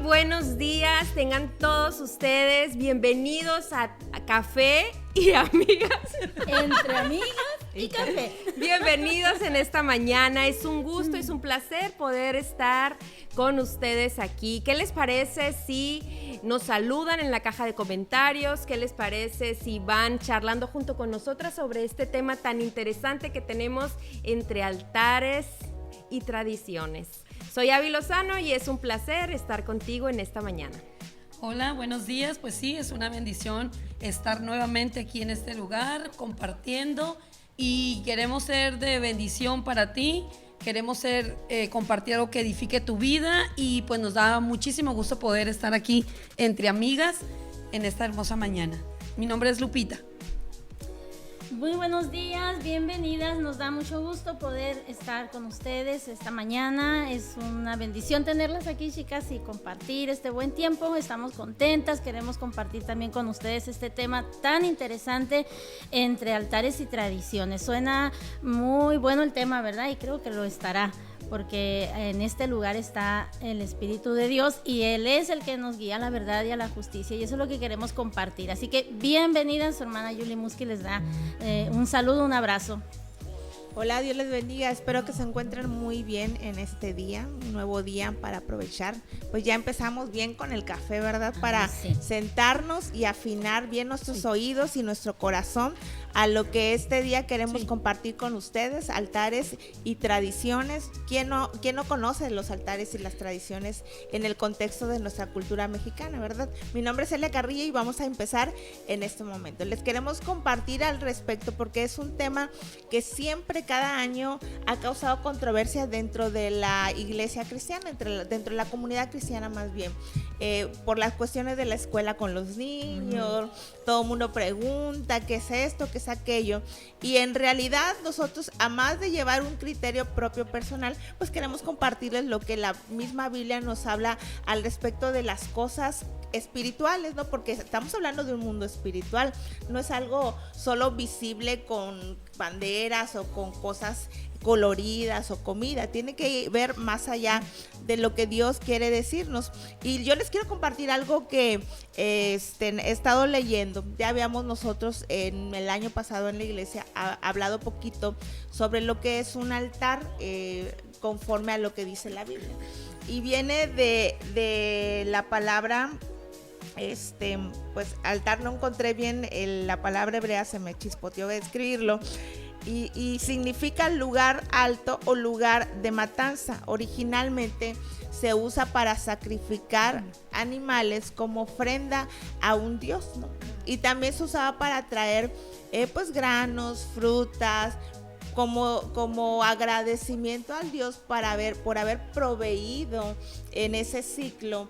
buenos días, tengan todos ustedes bienvenidos a Café y Amigas. Entre amigas y café. Bienvenidos en esta mañana, es un gusto, es un placer poder estar con ustedes aquí. ¿Qué les parece si nos saludan en la caja de comentarios? ¿Qué les parece si van charlando junto con nosotras sobre este tema tan interesante que tenemos entre altares y tradiciones? Soy Abby Lozano y es un placer estar contigo en esta mañana. Hola, buenos días. Pues sí, es una bendición estar nuevamente aquí en este lugar compartiendo y queremos ser de bendición para ti. Queremos compartir algo que edifique tu vida y pues nos da muchísimo gusto poder estar aquí entre amigas en esta hermosa mañana. Mi nombre es Lupita. Muy buenos días, bienvenidas, nos da mucho gusto poder estar con ustedes esta mañana, es una bendición tenerlas aquí, chicas, y compartir este buen tiempo. Estamos contentas, queremos compartir también con ustedes este tema tan interesante entre altares y tradiciones. Suena muy bueno el tema, ¿verdad? Y creo que lo estará, porque en este lugar está el Espíritu de Dios y Él es el que nos guía a la verdad y a la justicia, y eso es lo que queremos compartir. Así que bienvenida, su hermana Julie Musky les da un saludo, un abrazo. Hola, Dios les bendiga, espero que se encuentren muy bien en este día, un nuevo día para aprovechar. Pues ya empezamos bien con el café, ¿verdad? Para sentarnos y afinar bien nuestros oídos y nuestro corazón a lo que este día queremos compartir con ustedes, altares y tradiciones. ¿Quién no conoce los altares y las tradiciones en el contexto de nuestra cultura mexicana, verdad? Mi nombre es Celia Carrillo y vamos a empezar en este momento. Les queremos compartir al respecto porque es un tema que siempre, cada año, ha causado controversia dentro de la iglesia cristiana, dentro de la comunidad cristiana más bien, por las cuestiones de la escuela con los niños. Todo el mundo pregunta qué es esto, qué es aquello, y en realidad nosotros, a más de llevar un criterio propio personal, pues queremos compartirles lo que la misma Biblia nos habla al respecto de las cosas espirituales, ¿no? Porque estamos hablando de un mundo espiritual, no es algo solo visible con banderas o con cosas coloridas o comida, tiene que ver más allá de lo que Dios quiere decirnos. Y yo les quiero compartir algo que he estado leyendo. Ya habíamos nosotros en el año pasado en la iglesia hablado poquito sobre lo que es un altar conforme a lo que dice la Biblia, y viene de la palabra pues altar, no encontré bien la palabra hebrea, se me chispoteó de escribirlo, y significa lugar alto o lugar de matanza. Originalmente se usa para sacrificar animales como ofrenda a un dios, ¿no? Y también se usaba para traer pues granos, frutas, como agradecimiento al Dios por haber proveído en ese ciclo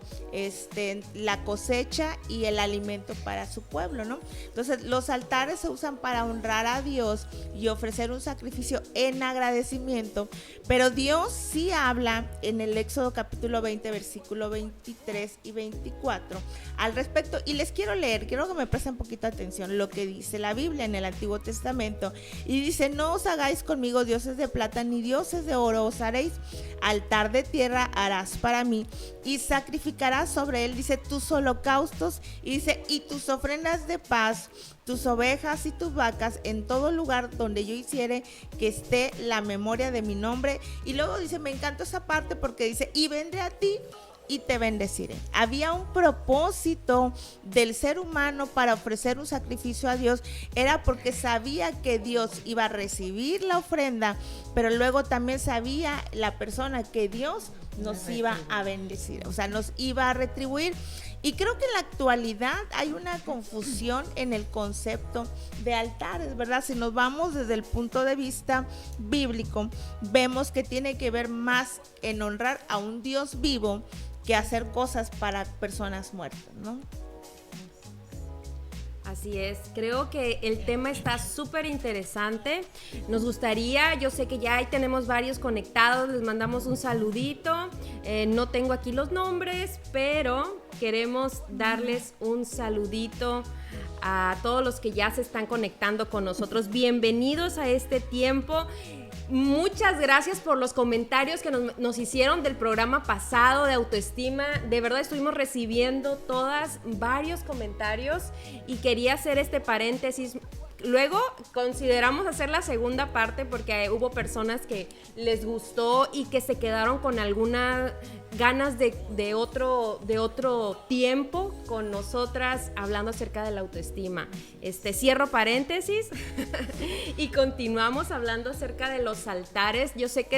la cosecha y el alimento para su pueblo, ¿no? Entonces los altares se usan para honrar a Dios y ofrecer un sacrificio en agradecimiento, pero Dios sí habla en el Éxodo capítulo 20 versículo 23 y 24 al respecto, y les quiero que me presten un poquito de atención lo que dice la Biblia en el Antiguo Testamento, y dice: no os hagáis conmigo dioses de plata ni dioses de oro, os haréis altar de tierra harás para mí, y sacrificarás sobre él, dice, tus holocaustos, y dice, y tus ofrendas de paz, tus ovejas y tus vacas, en todo lugar donde yo hiciere que esté la memoria de mi nombre. Y luego dice, me encantó esa parte porque dice, y vendré a ti y te bendeciré. Había un propósito del ser humano para ofrecer un sacrificio a Dios, era porque sabía que Dios iba a recibir la ofrenda, pero luego también sabía la persona que Dios nos iba a bendecir, o sea, nos iba a retribuir. Y creo que en la actualidad hay una confusión en el concepto de altares, ¿verdad? Si nos vamos desde el punto de vista bíblico, vemos que tiene que ver más en honrar a un Dios vivo que hacer cosas para personas muertas, ¿no? Así es, creo que el tema está súper interesante. Nos gustaría, yo sé que ya ahí tenemos varios conectados, les mandamos un saludito. No tengo aquí los nombres, pero queremos darles un saludito a todos los que ya se están conectando con nosotros. Bienvenidos a este tiempo. Muchas gracias por los comentarios que nos hicieron del programa pasado de autoestima. De verdad estuvimos recibiendo varios comentarios y quería hacer este paréntesis. Luego consideramos hacer la segunda parte porque hubo personas que les gustó y que se quedaron con algunas ganas de otro tiempo con nosotras hablando acerca de la autoestima. Cierro paréntesis y continuamos hablando acerca de los altares. Yo sé que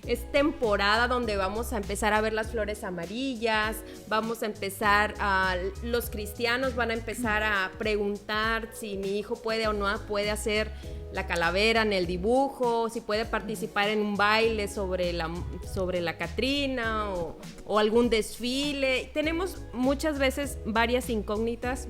es temporada donde vamos a empezar a ver las flores amarillas, vamos a empezar los cristianos van a empezar a preguntar si mi hijo puede o no puede hacer la calavera en el dibujo, si puede participar en un baile sobre la Catrina o algún desfile. Tenemos muchas veces varias incógnitas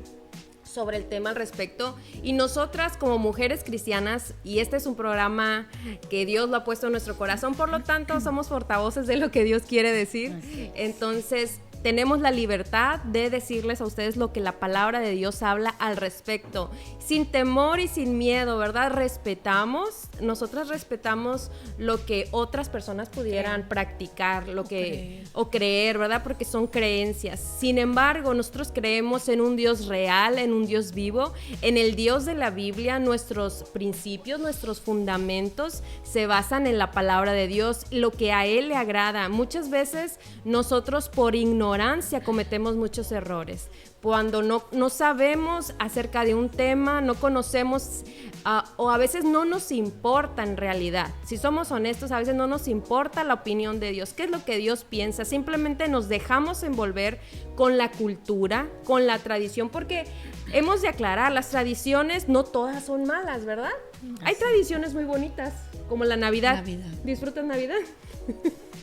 sobre el tema al respecto, y nosotras como mujeres cristianas, y este es un programa que Dios lo ha puesto en nuestro corazón, por lo tanto somos portavoces de lo que Dios quiere decir. Entonces tenemos la libertad de decirles a ustedes lo que la palabra de Dios habla al respecto, sin temor y sin miedo, ¿verdad? Nosotras respetamos lo que otras personas pudieran practicar, o creer, ¿verdad? Porque son creencias. Sin embargo, nosotros creemos en un Dios real, en un Dios vivo, en el Dios de la Biblia. Nuestros principios, nuestros fundamentos se basan en la palabra de Dios, lo que a Él le agrada. Muchas veces nosotros por ignorancia cometemos muchos errores. Cuando no sabemos acerca de un tema, no conocemos o a veces no nos importa en realidad. Si somos honestos, a veces no nos importa la opinión de Dios. ¿Qué es lo que Dios piensa? Simplemente nos dejamos envolver con la cultura, con la tradición, porque hemos de aclarar, las tradiciones no todas son malas, ¿verdad? Hay tradiciones muy bonitas, como la Navidad. ¿Disfrutas Navidad?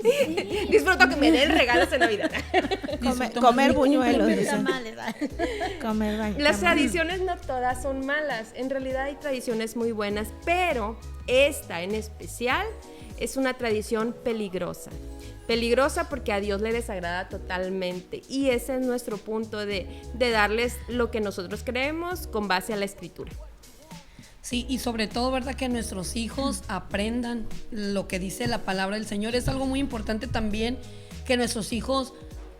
Sí. Disfruto que me den regalos en Navidad. Comer buñuelos. Las tradiciones no todas son malas. En realidad hay tradiciones muy buenas, pero esta en especial es una tradición peligrosa. Peligrosa porque a Dios le desagrada totalmente. Y ese es nuestro punto de darles lo que nosotros creemos con base a la Escritura. Sí, y sobre todo, ¿verdad? Que nuestros hijos aprendan lo que dice la palabra del Señor. Es algo muy importante también que nuestros hijos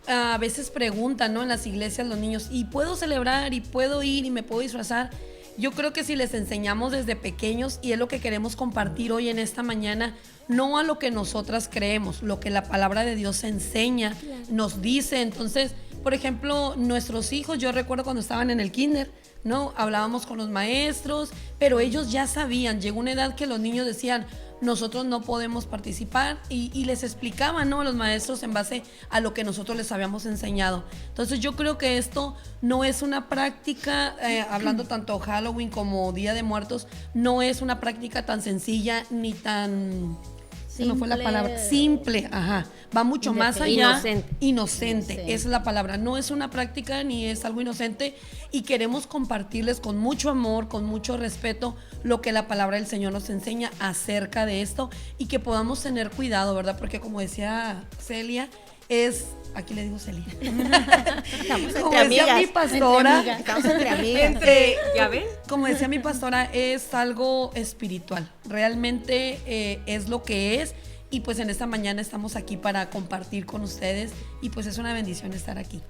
a veces preguntan, ¿no? En las iglesias los niños, ¿y puedo celebrar? ¿Y puedo ir? ¿Y me puedo disfrazar? Yo creo que si les enseñamos desde pequeños, y es lo que queremos compartir hoy en esta mañana, no a lo que nosotras creemos, lo que la palabra de Dios enseña, nos dice. Entonces, por ejemplo, nuestros hijos, yo recuerdo cuando estaban en el kinder, ¿no? Hablábamos con los maestros, pero ellos ya sabían. Llegó una edad que los niños decían, nosotros no podemos participar, y les explicaban, ¿no? A los maestros en base a lo que nosotros les habíamos enseñado. Entonces yo creo que esto no es una práctica, hablando tanto Halloween como Día de Muertos, no es una práctica tan sencilla ni tan... No fue la palabra, simple, va mucho más allá, inocente, esa es la palabra. No es una práctica ni es algo inocente, y queremos compartirles con mucho amor, con mucho respeto, lo que la palabra del Señor nos enseña acerca de esto, y que podamos tener cuidado, ¿verdad? Porque como decía Celia, aquí le digo Celia. Como decía mi pastora, estamos entre amigas. ¿Ya ven? Como decía mi pastora, es algo espiritual. Realmente es lo que es. Y pues en esta mañana estamos aquí para compartir con ustedes. Y pues es una bendición estar aquí.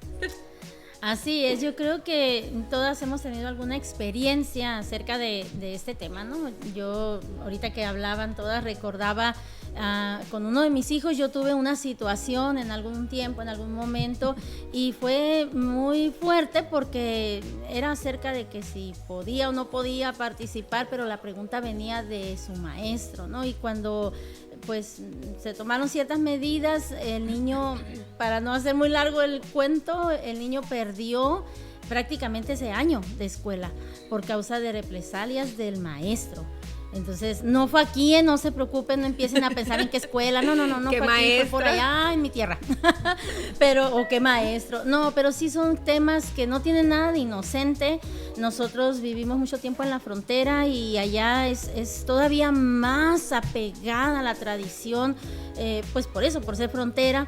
Así es, yo creo que todas hemos tenido alguna experiencia acerca de este tema, ¿no? Yo, ahorita que hablaban todas, recordaba con uno de mis hijos. Yo tuve una situación en algún tiempo, en algún momento, y fue muy fuerte porque era acerca de que si podía o no podía participar, pero la pregunta venía de su maestro, ¿no? Y cuando pues se tomaron ciertas medidas, el niño, para no hacer muy largo el cuento, el niño perdió prácticamente ese año de escuela por causa de represalias del maestro. Entonces, no fue aquí, no se preocupen, no empiecen a pensar en qué escuela, no ¿Qué fue maestra? Aquí, fue por allá en mi tierra, o qué maestro, no, pero sí son temas que no tienen nada de inocente. Nosotros vivimos mucho tiempo en la frontera y allá es todavía más apegada a la tradición, pues por eso, por ser frontera.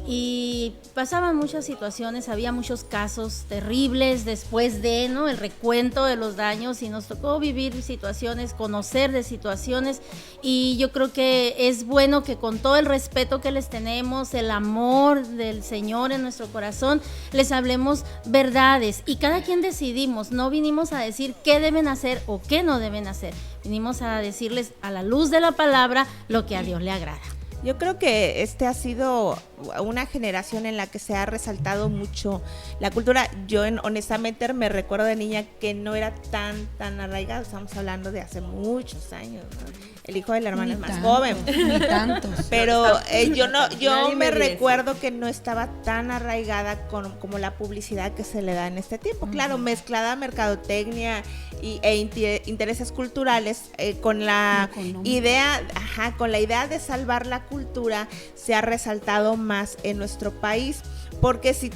y pasaban muchas situaciones, había muchos casos terribles después de, ¿no?, el recuento de los daños, y nos tocó vivir situaciones, conocer de situaciones, y yo creo que es bueno que con todo el respeto que les tenemos, el amor del Señor en nuestro corazón, les hablemos verdades, y cada quien decidimos, no vinimos a decir qué deben hacer o qué no deben hacer, vinimos a decirles a la luz de la palabra lo que a Dios le agrada. Yo creo que ha sido una generación en la que se ha resaltado mucho la cultura. Yo honestamente me recuerdo de niña que no era tan arraigado, estamos hablando de hace muchos años, ¿no? El hijo de la hermana es más joven. Ni tantos. Pero yo me recuerdo que no estaba tan arraigada como la publicidad que se le da en este tiempo. Claro, mezclada mercadotecnia e intereses culturales con la idea, con la idea de salvar la cultura, se ha resaltado más en nuestro país. Porque si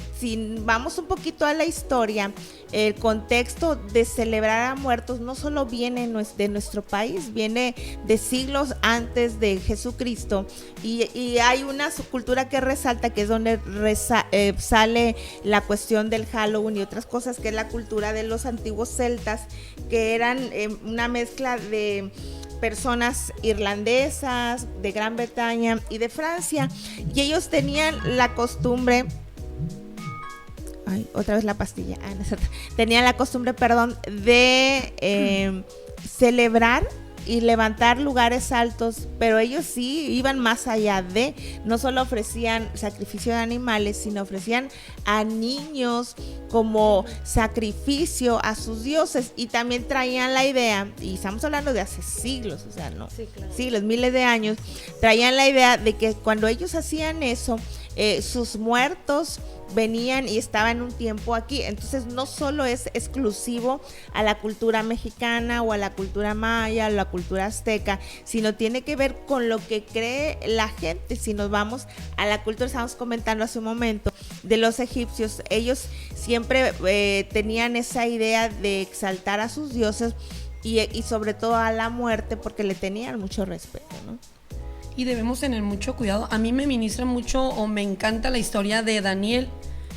vamos un poquito a la historia, el contexto de celebrar a muertos no solo viene de nuestro país, viene de siglos antes de Jesucristo, y hay una subcultura que resalta, que es donde sale la cuestión del Halloween y otras cosas, que es la cultura de los antiguos celtas, que eran una mezcla de personas irlandesas, de Gran Bretaña y de Francia, y ellos tenían la costumbre, otra vez la pastilla, tenían la costumbre, de celebrar y levantar lugares altos, pero ellos sí iban más allá no solo ofrecían sacrificio de animales, sino ofrecían a niños como sacrificio a sus dioses, y también traían la idea, y estamos hablando de hace siglos, o sea, no, sí, claro, siglos, miles de años, traían la idea de que cuando ellos hacían eso, sus muertos venían y estaban un tiempo aquí. Entonces no solo es exclusivo a la cultura mexicana o a la cultura maya, a la cultura azteca, sino tiene que ver con lo que cree la gente. Si nos vamos a la cultura, estábamos comentando hace un momento, de los egipcios, ellos siempre tenían esa idea de exaltar a sus dioses y sobre todo a la muerte, porque le tenían mucho respeto, ¿no? Y debemos tener mucho cuidado. A mí me ministra mucho, o me encanta la historia de Daniel,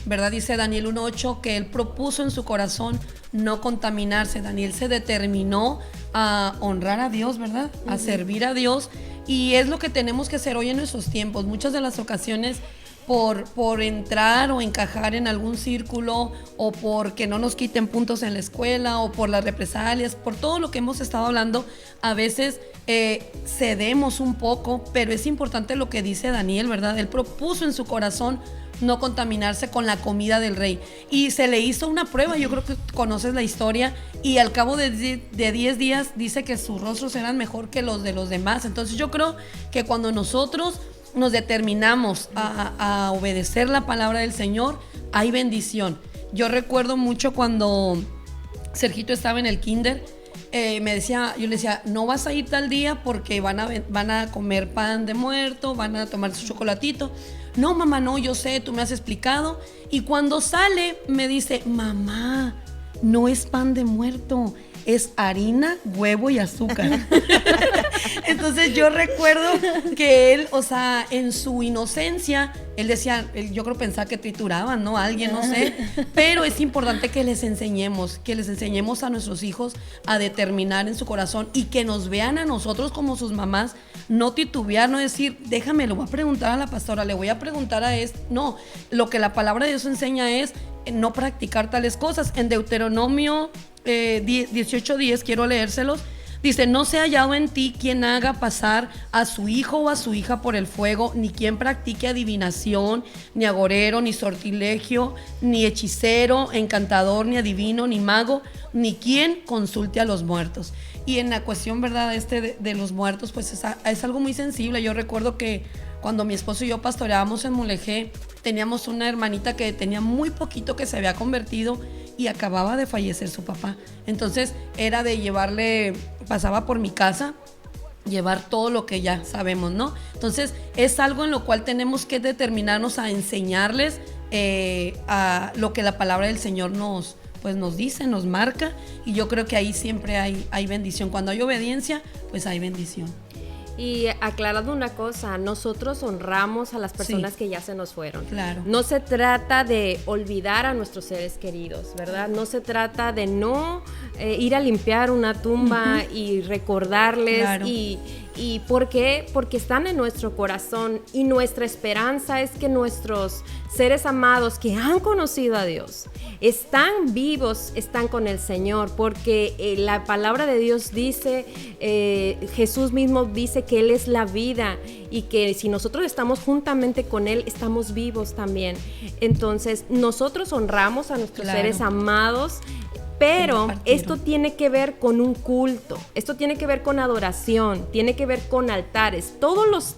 ¿verdad? Dice Daniel 1:8 que él propuso en su corazón no contaminarse. Daniel se determinó a honrar a Dios, ¿verdad? A servir a Dios, y es lo que tenemos que hacer hoy en nuestros tiempos. Muchas de las ocasiones, por entrar o encajar en algún círculo, o porque no nos quiten puntos en la escuela, o por las represalias, por todo lo que hemos estado hablando, a veces cedemos un poco, pero es importante lo que dice Daniel, ¿verdad? Él propuso en su corazón no contaminarse con la comida del rey, y se le hizo una prueba. Yo creo que conoces la historia, y al cabo de 10 días dice que sus rostros eran mejor que los de los demás. Entonces yo creo que cuando nosotros nos determinamos a obedecer la palabra del Señor, hay bendición. Yo recuerdo mucho cuando Sergito estaba en el kinder, yo le decía, no vas a ir tal día porque van a comer pan de muerto, van a tomar su chocolatito. No, mamá, no, yo sé, tú me has explicado. Y cuando sale, me dice, mamá, no es pan de muerto, es harina, huevo y azúcar. Entonces yo recuerdo que él, o sea, en su inocencia, él decía, yo creo pensaba que trituraban, ¿no? Alguien, no sé. Pero es importante que les enseñemos a nuestros hijos a determinar en su corazón, y que nos vean a nosotros como sus mamás, no titubear, no decir, déjame, le voy a preguntar a la pastora, le voy a preguntar a esto. No, lo que la palabra de Dios enseña es no practicar tales cosas. En Deuteronomio 18:10, quiero leérselos. Dice, no se ha hallado en ti quien haga pasar a su hijo o a su hija por el fuego, ni quien practique adivinación, ni agorero, ni sortilegio, ni hechicero, encantador, ni adivino, ni mago, ni quien consulte a los muertos. Y en la cuestión, ¿verdad?, de los muertos, pues es algo muy sensible. Yo recuerdo que cuando mi esposo y yo pastoreábamos en Mulegé, teníamos una hermanita que tenía muy poquito que se había convertido, y acababa de fallecer su papá. Entonces era de llevarle, pasaba por mi casa, llevar todo lo que ya sabemos, ¿no? Entonces es algo en lo cual tenemos que determinarnos a enseñarles a lo que la palabra del Señor nos dice, nos marca, y yo creo que ahí siempre hay bendición. Cuando hay obediencia, pues hay bendición. Y aclarando una cosa, nosotros honramos a las personas que ya se nos fueron. Claro. No se trata de olvidar a nuestros seres queridos, ¿verdad? No se trata de no ir a limpiar una tumba y recordarles. Claro. ¿Y por qué? Porque están en nuestro corazón y nuestra esperanza es que nuestros seres amados que han conocido a Dios están vivos, están con el Señor, porque la palabra de Dios dice, Jesús mismo dice que Él es la vida y que si nosotros estamos juntamente con Él, estamos vivos también. Entonces, nosotros honramos a nuestros seres amados, pero esto tiene que ver con un culto, esto tiene que ver con adoración, tiene que ver con altares.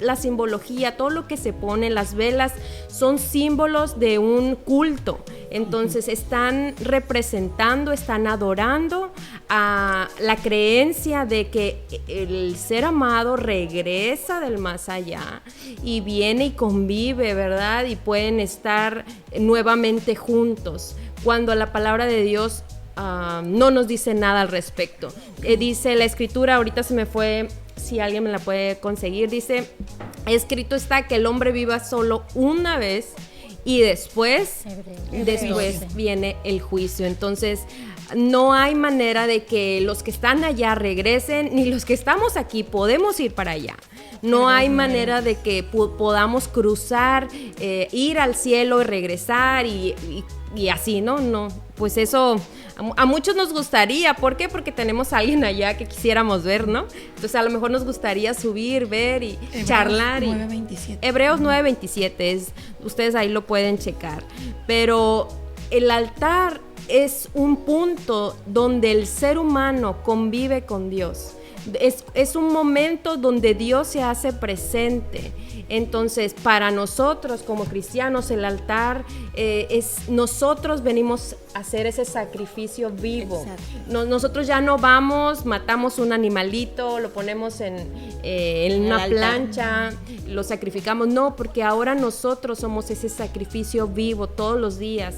La simbología, todo lo que se pone, las velas, son símbolos de un culto. Entonces están representando, están adorando a la creencia de que el ser amado regresa del más allá y viene y convive, ¿verdad? Y pueden estar nuevamente juntos. Cuando la palabra de Dios no nos dice nada al respecto. Dice la escritura, ahorita se me fue, si alguien me la puede conseguir, dice, escrito está que el hombre viva solo una vez y después viene el juicio. Entonces, no hay manera de que los que están allá regresen, ni los que estamos aquí podemos ir para allá. No hay manera de que podamos cruzar, ir al cielo y regresar y así, ¿no? No, pues eso a muchos nos gustaría. ¿Por qué? Porque tenemos a alguien allá que quisiéramos ver, ¿no? Entonces a lo mejor nos gustaría subir, ver y charlar. Hebreos 9:27, ustedes ahí lo pueden checar. Pero el altar es un punto donde el ser humano convive con Dios. Es un momento donde Dios se hace presente. Entonces, para nosotros como cristianos, el altar nosotros venimos a hacer ese sacrificio vivo. Nosotros ya no vamos, matamos un animalito, lo ponemos en una plancha, lo sacrificamos. No, porque ahora nosotros somos ese sacrificio vivo todos los días.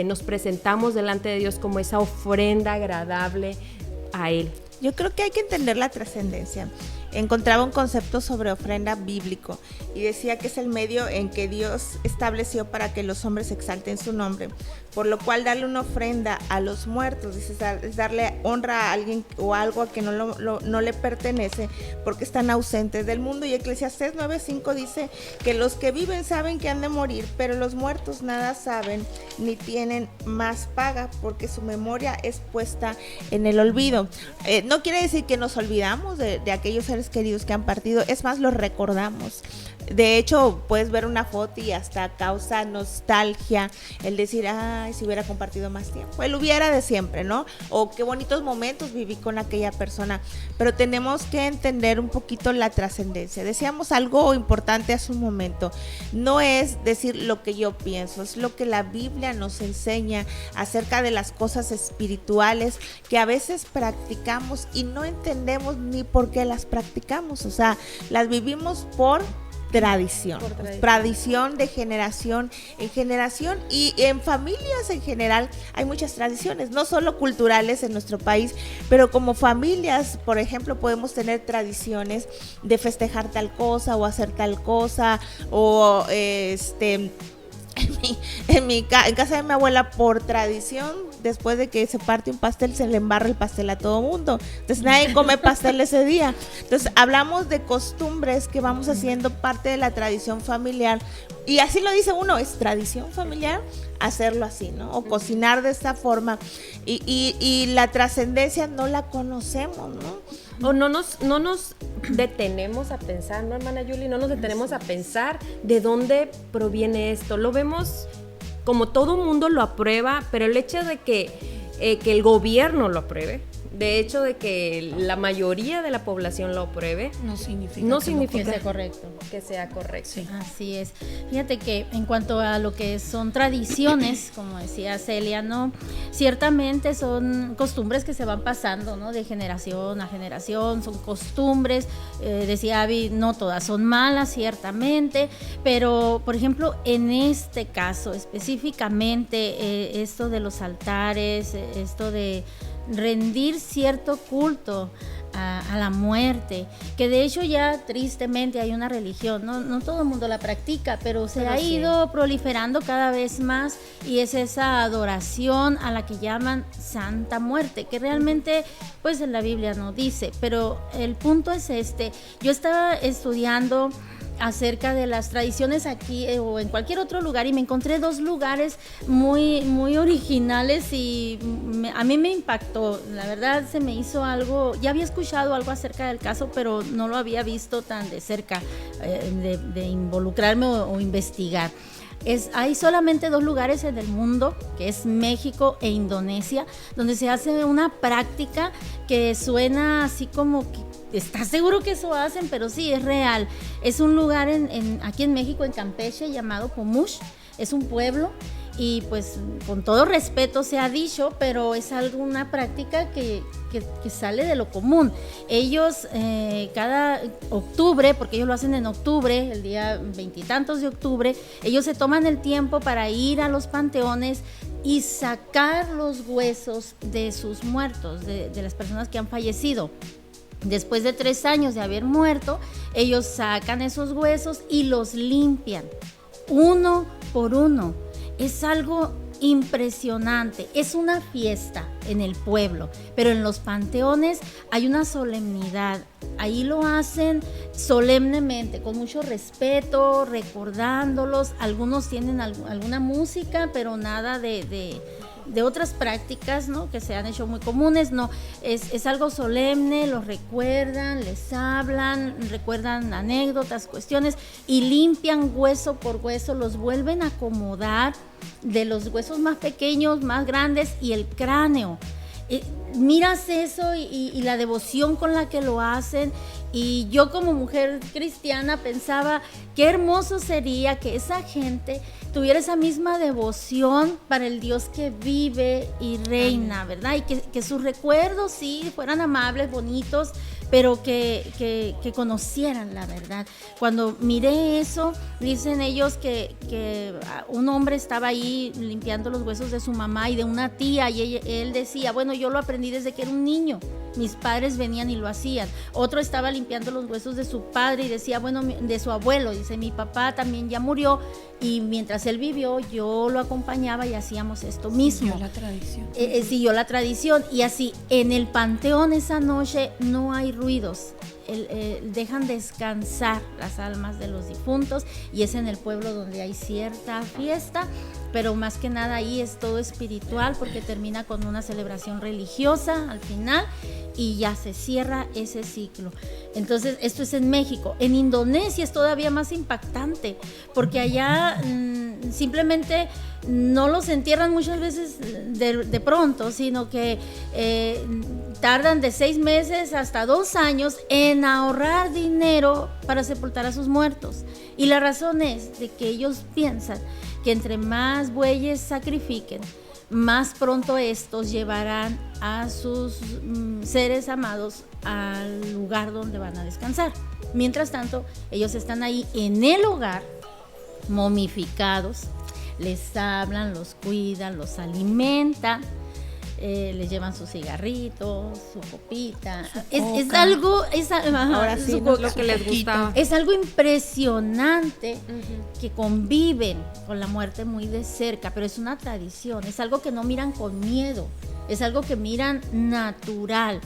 Nos presentamos delante de Dios como esa ofrenda agradable a Él. Yo creo que hay que entender la trascendencia. Encontraba un concepto sobre ofrenda bíblico y decía que es el medio en que Dios estableció para que los hombres exalten su nombre, por lo cual darle una ofrenda a los muertos es darle honra a alguien o algo a que no le pertenece porque están ausentes del mundo. Y Eclesiastés 9:5 dice que los que viven saben que han de morir, pero los muertos nada saben ni tienen más paga porque su memoria es puesta en el olvido. No quiere decir que nos olvidamos de aquellos seres queridos que han partido, es más, los recordamos. De hecho, puedes ver una foto y hasta causa nostalgia el decir, ay, si hubiera compartido más tiempo, el hubiera de siempre, ¿no? O qué bonitos momentos viví con aquella persona. Pero tenemos que entender un poquito la trascendencia. Decíamos algo importante hace un momento, no es decir lo que yo pienso, es lo que la Biblia nos enseña acerca de las cosas espirituales que a veces practicamos y no entendemos ni por qué las practicamos. O sea, las vivimos por tradición de generación en generación, y en familias en general hay muchas tradiciones, no solo culturales en nuestro país, pero como familias, por ejemplo, podemos tener tradiciones de festejar tal cosa o hacer tal cosa, o en casa de mi abuela, por tradición, después de que se parte un pastel, se le embarra el pastel a todo mundo. Entonces nadie come pastel ese día. Entonces hablamos de costumbres que vamos haciendo parte de la tradición familiar. Y así lo dice uno, es tradición familiar hacerlo así, ¿no? O cocinar de esta forma. Y la trascendencia no la conocemos, ¿no? O no nos detenemos a pensar, ¿no, hermana Yuli? No nos detenemos a pensar de dónde proviene esto. Lo vemos como todo mundo lo aprueba, pero el hecho de que el gobierno lo apruebe, de hecho de que la mayoría de la población lo apruebe, no significa que sea correcto. Que sea correcto. Sí. Así es. Fíjate que en cuanto a lo que son tradiciones, como decía Celia, ¿no? Ciertamente son costumbres que se van pasando, ¿no? De generación a generación, son costumbres. Decía Abby, no todas son malas, ciertamente, pero por ejemplo, en este caso específicamente, esto de los altares, esto de rendir cierto culto a la muerte, que de hecho ya tristemente hay una religión, no todo el mundo la practica, pero se ha ido proliferando cada vez más, y es esa adoración a la que llaman Santa Muerte, que realmente pues en la Biblia no dice, pero el punto es yo estaba estudiando acerca de las tradiciones aquí o en cualquier otro lugar, y me encontré 2 lugares muy, muy originales, y a mí me impactó, la verdad se me hizo algo, ya había escuchado algo acerca del caso, pero no lo había visto tan de cerca, de involucrarme o investigar. Hay solamente 2 lugares en el mundo, que es México e Indonesia, donde se hace una práctica que suena así como que ¿estás seguro que eso hacen? Pero sí, es real. Es un lugar aquí en México, en Campeche, llamado Pomush. Es un pueblo, y pues con todo respeto se ha dicho, pero es una práctica que sale de lo común. Ellos cada octubre, porque ellos lo hacen en octubre, el día 20 y tantos de octubre, ellos se toman el tiempo para ir a los panteones y sacar los huesos de sus muertos, de las personas que han fallecido. Después de 3 años de haber muerto, ellos sacan esos huesos y los limpian, uno por uno. Es algo impresionante, es una fiesta en el pueblo, pero en los panteones hay una solemnidad. Ahí lo hacen solemnemente, con mucho respeto, recordándolos. Algunos tienen alguna música, pero nada de otras prácticas, ¿no?, que se han hecho muy comunes. No, es algo solemne, los recuerdan, les hablan, recuerdan anécdotas, cuestiones, y limpian hueso por hueso, los vuelven a acomodar, de los huesos más pequeños, más grandes, y el cráneo. Miras eso y la devoción con la que lo hacen, y yo como mujer cristiana pensaba qué hermoso sería que esa gente tuviera esa misma devoción para el Dios que vive y reina, ¿verdad? Y que sus recuerdos sí fueran amables, bonitos, pero que conocieran la verdad. Cuando miré eso, dicen ellos que un hombre estaba ahí limpiando los huesos de su mamá y de una tía, y él decía, bueno, yo lo aprendí desde que era un niño, mis padres venían y lo hacían. Otro estaba limpiando los huesos de su padre y decía, bueno, de su abuelo, dice, mi papá también ya murió, y mientras él vivió yo lo acompañaba y hacíamos esto mismo. Siguió la tradición. Siguió la tradición, y así en el panteón esa noche no hay ruidos. Dejan descansar las almas de los difuntos, y es en el pueblo donde hay cierta fiesta, pero más que nada ahí es todo espiritual, porque termina con una celebración religiosa al final y ya se cierra ese ciclo. Entonces esto es en México. En Indonesia es todavía más impactante, porque allá simplemente no los entierran muchas veces de pronto, sino que tardan de 6 meses hasta 2 años en ahorrar dinero para sepultar a sus muertos. Y la razón es de que ellos piensan que entre más bueyes sacrifiquen, más pronto estos llevarán a sus seres amados al lugar donde van a descansar. Mientras tanto, ellos están ahí en el hogar, momificados, les hablan, los cuidan, los alimentan, les llevan sus cigarritos, su copita. Es algo, ahora sí, no es lo que les gusta. Es algo impresionante, que conviven con la muerte muy de cerca, pero es una tradición, es algo que no miran con miedo, es algo que miran natural.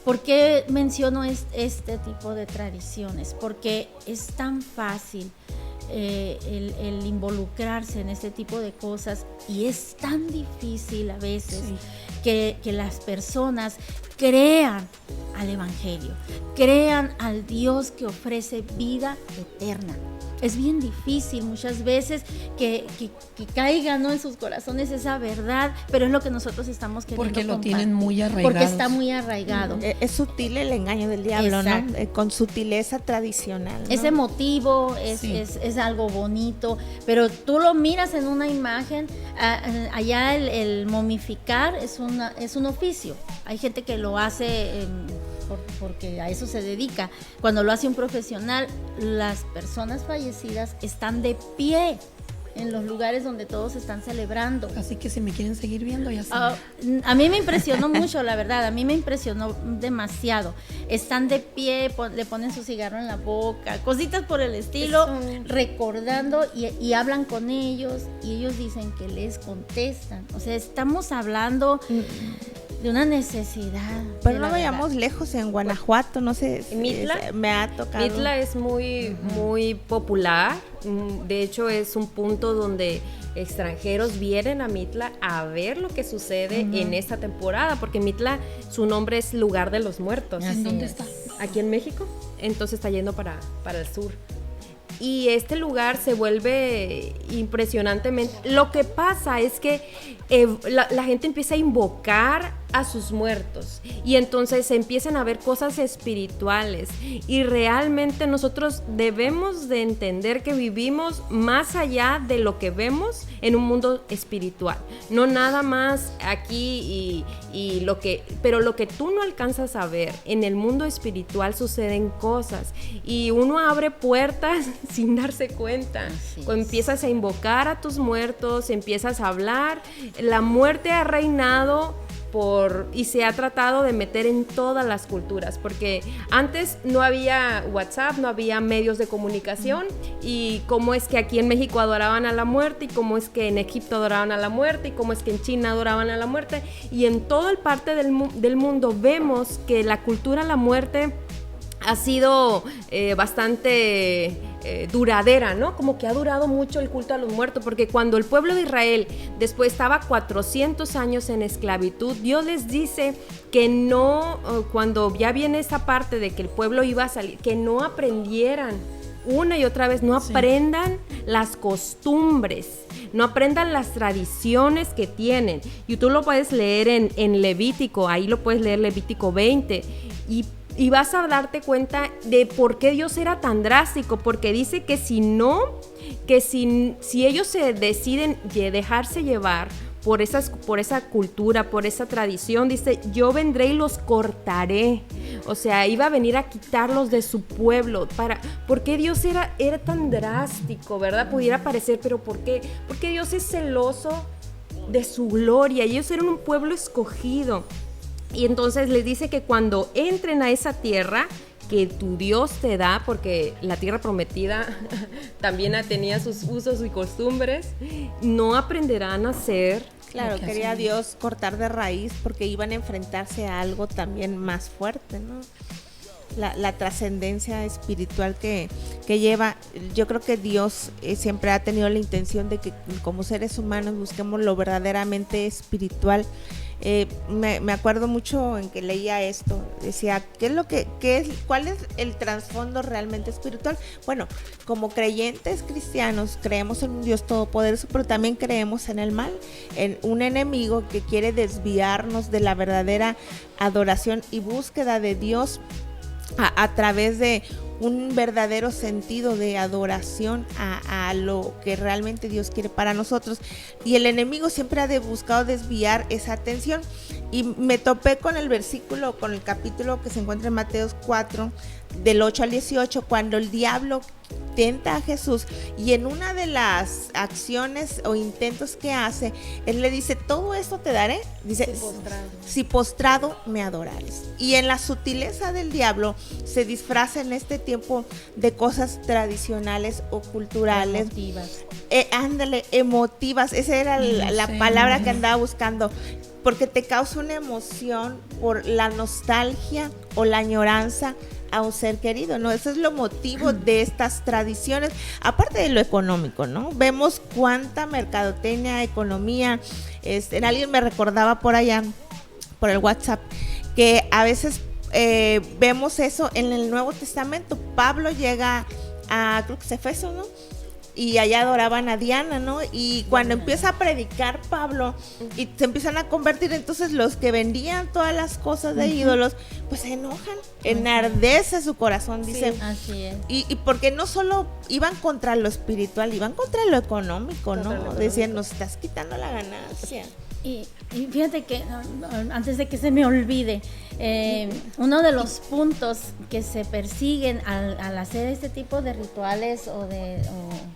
¿Por qué menciono este tipo de tradiciones? Porque es tan fácil el involucrarse en este tipo de cosas, y es tan difícil a veces que las personas crean al Evangelio, crean al Dios que ofrece vida eterna. Es bien difícil muchas veces que caiga, ¿no?, en sus corazones esa verdad, pero es lo que nosotros estamos queriendo porque lo compartir, tienen muy arraigado. porque está muy arraigado. Es sutil el engaño del diablo, Exacto. ¿no? Con sutileza tradicional, ¿no? Es emotivo, es algo bonito, pero tú lo miras en una imagen. Allá el momificar es un oficio. Hay gente que lo hace porque a eso se dedica. Cuando lo hace un profesional, las personas fallecidas están de pie en los lugares donde todos están celebrando. Así que si me quieren seguir viendo, ya saben. A mí me impresionó mucho, la verdad, a mí me impresionó demasiado. Están de pie, le ponen su cigarro en la boca, cositas por el estilo, recordando y hablan con ellos y ellos dicen que les contestan. O sea, estamos hablando de una necesidad. Pero no vayamos lejos, en Guanajuato, no sé, Mitla, me ha tocado. Mitla es muy popular, de hecho es un punto donde extranjeros vienen a Mitla a ver lo que sucede en esta temporada, porque Mitla, su nombre es lugar de los muertos. ¿En dónde está? Aquí en México, entonces está yendo para el sur. Y este lugar se vuelve impresionantemente. Lo que pasa es que la gente empieza a invocar a sus muertos y entonces se empiezan a ver cosas espirituales y realmente nosotros debemos de entender que vivimos más allá de lo que vemos en un mundo espiritual, no nada más aquí pero lo que tú no alcanzas a ver en el mundo espiritual suceden cosas y uno abre puertas sin darse cuenta. Cuando empiezas a invocar a tus muertos, empiezas a hablar, la muerte ha reinado y se ha tratado de meter en todas las culturas, porque antes no había WhatsApp, no había medios de comunicación, y cómo es que aquí en México adoraban a la muerte, y cómo es que en Egipto adoraban a la muerte, y cómo es que en China adoraban a la muerte, y en toda el parte del mundo vemos que la cultura a la muerte ha sido bastante duradera, ¿no? Como que ha durado mucho el culto a los muertos, porque cuando el pueblo de Israel después estaba 400 años en esclavitud, Dios les dice que no, cuando ya viene esa parte de que el pueblo iba a salir, que no aprendieran una y otra vez, no aprendan las costumbres, no aprendan las tradiciones que tienen. Y tú lo puedes leer en Levítico, ahí lo puedes leer Levítico 20, y vas a darte cuenta de por qué Dios era tan drástico, porque dice que si ellos se deciden dejarse llevar por esa cultura, por esa tradición, dice, yo vendré y los cortaré. O sea, iba a venir a quitarlos de su pueblo. ¿Por qué Dios era tan drástico, verdad? Pudiera parecer, pero ¿por qué? Porque Dios es celoso de su gloria, y ellos eran un pueblo escogido. Y entonces les dice que cuando entren a esa tierra que tu Dios te da, porque la tierra prometida también tenía sus usos y costumbres, no aprenderán a hacer. Claro, quería Dios cortar de raíz porque iban a enfrentarse a algo también más fuerte, ¿no? La trascendencia espiritual que lleva. Yo creo que Dios siempre ha tenido la intención de que como seres humanos busquemos lo verdaderamente espiritual. Me acuerdo mucho en que leía esto, decía, ¿cuál es el trasfondo realmente espiritual? Bueno, como creyentes cristianos creemos en un Dios todopoderoso, pero también creemos en el mal, en un enemigo que quiere desviarnos de la verdadera adoración y búsqueda de Dios a través de un verdadero sentido de adoración a lo que realmente Dios quiere para nosotros, y el enemigo siempre ha buscado desviar esa atención. Y me topé con el versículo, con el capítulo que se encuentra en Mateo 4 del 8 al 18, cuando el diablo tenta a Jesús, y en una de las acciones o intentos que hace, él le dice, todo esto te daré, dice, si postrado me adorares. Y en la sutileza del diablo se disfraza en este tiempo de cosas tradicionales o culturales, emotivas, esa era la palabra que andaba buscando, porque te causa una emoción por la nostalgia o la añoranza a un ser querido, ¿no? Eso es lo motivo de estas tradiciones, aparte de lo económico, ¿no? Vemos cuánta mercadotecnia, economía, alguien me recordaba por allá, por el WhatsApp, que a veces vemos eso en el Nuevo Testamento. Pablo llega a, creo que es Efeso, ¿no? Y allá adoraban a Diana, ¿no? Y cuando empieza a predicar Pablo y se empiezan a convertir, entonces los que vendían todas las cosas de ídolos, pues se enojan, enardece su corazón, dicen. Sí, así es. Y porque no solo iban contra lo espiritual, iban contra lo económico, ¿no? Decían, nos estás quitando la ganancia. Y fíjate que, antes de que se me olvide, uno de los puntos que se persiguen al hacer este tipo de rituales o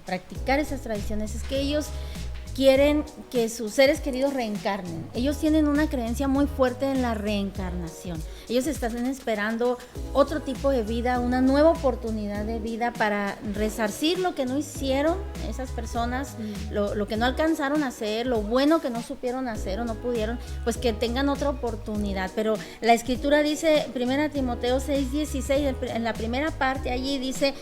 practicar esas tradiciones es que ellos quieren que sus seres queridos reencarnen. Ellos tienen una creencia muy fuerte en la reencarnación. Ellos están esperando otro tipo de vida, una nueva oportunidad de vida para resarcir lo que no hicieron esas personas, lo que no alcanzaron a hacer, lo bueno que no supieron hacer o no pudieron, pues que tengan otra oportunidad. Pero la Escritura dice, 1 Timoteo 6:16, en la primera parte, allí dice: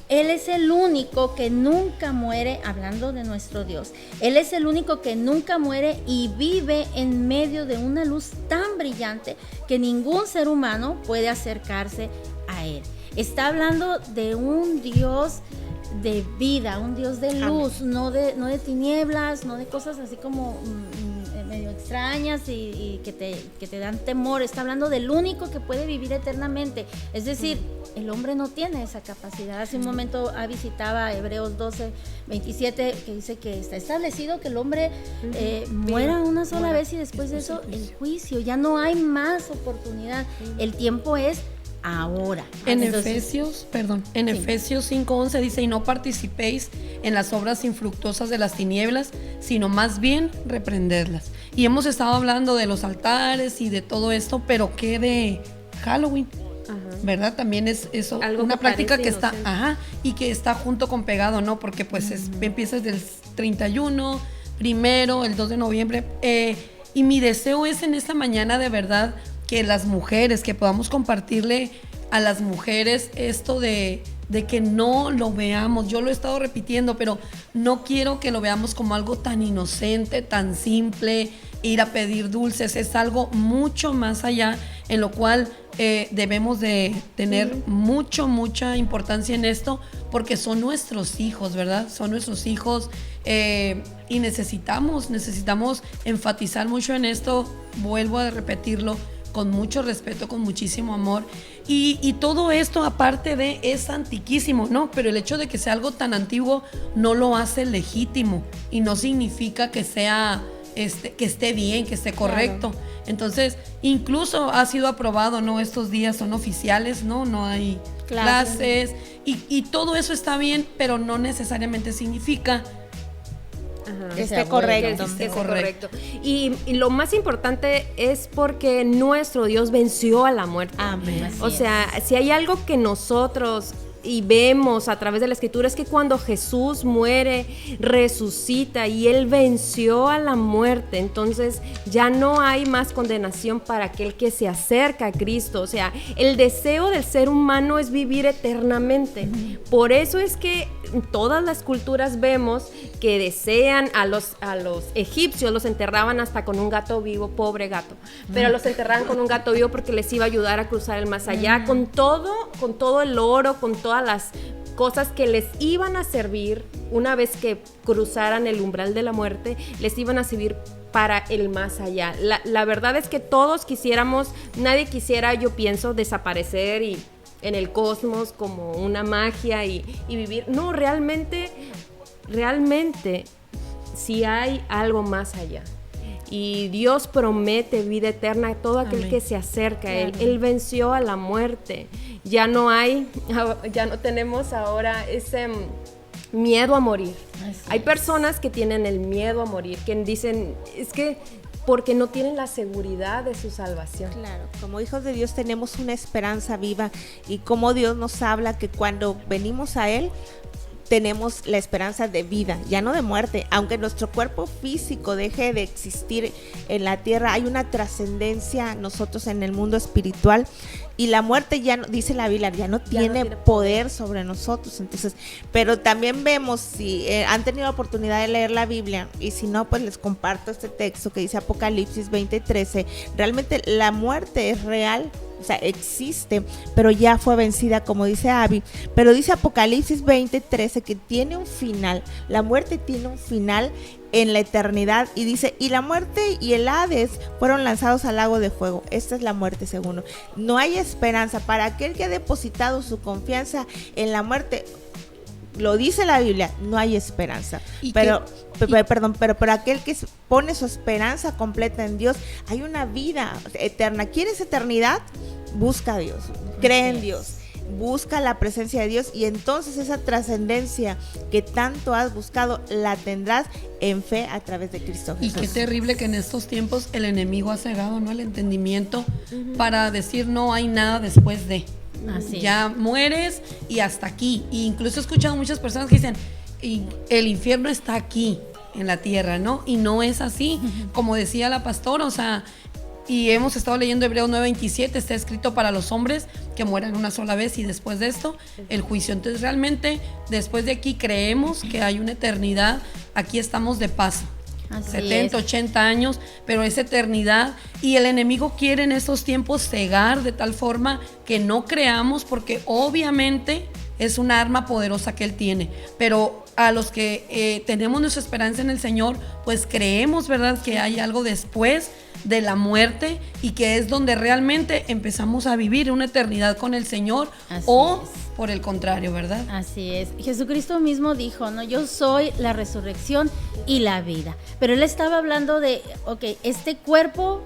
Él es el único que nunca muere, hablando de nuestro Dios. Él es el único que nunca muere y vive en medio de una luz tan brillante que ningún ser humano puede acercarse a Él. Está hablando de un Dios de vida, un Dios de luz, no de tinieblas, no de cosas así como medio extrañas y que te dan temor. Está hablando del único que puede vivir eternamente. Es decir, el hombre no tiene esa capacidad. Hace un momento visitaba Hebreos 12:27, que dice que está establecido que el hombre muera una sola vez y después de eso el juicio. Ya no hay más oportunidad. El tiempo es ahora. Efesios 5:11 dice: y no participéis en las obras infructuosas de las tinieblas, sino más bien reprenderlas. Y hemos estado hablando de los altares y de todo esto, pero ¿qué de Halloween? ¿Verdad? También es eso, algo una práctica que está, y que está junto con pegado, ¿no? Porque pues empieza desde el 31, primero, el 2 de noviembre. Y mi deseo es en esta mañana, de verdad, que las mujeres, que podamos compartirle a las mujeres esto de que no lo veamos. Yo lo he estado repitiendo, pero no quiero que lo veamos como algo tan inocente, tan simple, ir a pedir dulces. Es algo mucho más allá, en lo cual debemos de tener mucha importancia en esto, porque son nuestros hijos, ¿verdad? Son nuestros hijos, y necesitamos enfatizar mucho en esto. Vuelvo a repetirlo, con mucho respeto, con muchísimo amor. Y todo esto, aparte de, es antiquísimo, ¿no? Pero el hecho de que sea algo tan antiguo no lo hace legítimo y no significa que sea, que esté bien, que esté correcto. Claro. Entonces, incluso ha sido aprobado, ¿no? Estos días son oficiales, ¿no? No hay clases y todo eso está bien, pero no necesariamente significa que esté correcto. Y lo más importante es porque nuestro Dios venció a la muerte. Amén. O sea, si hay algo que nosotros y vemos a través de la Escritura, es que cuando Jesús muere, resucita y Él venció a la muerte. Entonces ya no hay más condenación para aquel que se acerca a Cristo. O sea, el deseo del ser humano es vivir eternamente. Por eso es que en todas las culturas vemos que desean a los egipcios, los enterraban hasta con un gato vivo, pobre gato, pero los enterraban con un gato vivo porque les iba a ayudar a cruzar el más allá, con todo el oro, con todas las cosas que les iban a servir una vez que cruzaran el umbral de la muerte, les iban a servir para el más allá. La verdad es que todos quisiéramos, nadie quisiera, yo pienso, desaparecer y en el cosmos como una magia y vivir. No, realmente sí hay algo más allá. Y Dios promete vida eterna a todo aquel que se acerca a Él. Él venció a la muerte. Ya no tenemos ahora ese miedo a morir. Hay personas que tienen el miedo a morir, que dicen, es que porque no tienen la seguridad de su salvación. Claro, como hijos de Dios tenemos una esperanza viva, y como Dios nos habla que cuando venimos a Él tenemos la esperanza de vida, ya no de muerte. Aunque nuestro cuerpo físico deje de existir en la tierra, hay una trascendencia nosotros en el mundo espiritual, y la muerte ya no, dice la Biblia, ya no tiene poder sobre nosotros. Entonces, pero también vemos, si han tenido la oportunidad de leer la Biblia, y si no, pues les comparto este texto que dice Apocalipsis 20:13. Realmente la muerte es real, o sea, existe, pero ya fue vencida, como dice Abby. Pero dice Apocalipsis 20:13 que tiene un final, la muerte tiene un final en la eternidad, y dice, y la muerte y el Hades fueron lanzados al lago de fuego. Esta es la muerte segundo. No hay esperanza para aquel que ha depositado su confianza en la muerte. lo dice la Biblia, no hay esperanza. Pero aquel que pone su esperanza completa en Dios, hay una vida eterna. ¿Quieres eternidad? Busca a Dios, cree en Dios, busca la presencia de Dios, y entonces esa trascendencia que tanto has buscado la tendrás en fe a través de Cristo Jesús. Y qué terrible que en estos tiempos el enemigo ha cegado, ¿no?, el entendimiento para decir no hay nada después de. Así ya mueres y hasta aquí. E incluso he escuchado muchas personas que dicen el infierno está aquí en la tierra, ¿no? Y no es así, como decía la pastora, o sea, y hemos estado leyendo Hebreos 9:27, está escrito para los hombres que mueran una sola vez y después de esto el juicio. Entonces realmente después de aquí creemos que hay una eternidad, aquí estamos de paso. Así 70, 80 años, pero es eternidad, y el enemigo quiere en estos tiempos cegar de tal forma que no creamos, porque obviamente es una arma poderosa que él tiene, pero a los que tenemos nuestra esperanza en el Señor, pues creemos, ¿verdad?, que hay algo después de la muerte y que es donde realmente empezamos a vivir una eternidad con el Señor. Así es. Por el contrario, ¿verdad? Así es. Jesucristo mismo dijo, ¿no? Yo soy la resurrección y la vida. Pero él estaba hablando de, este cuerpo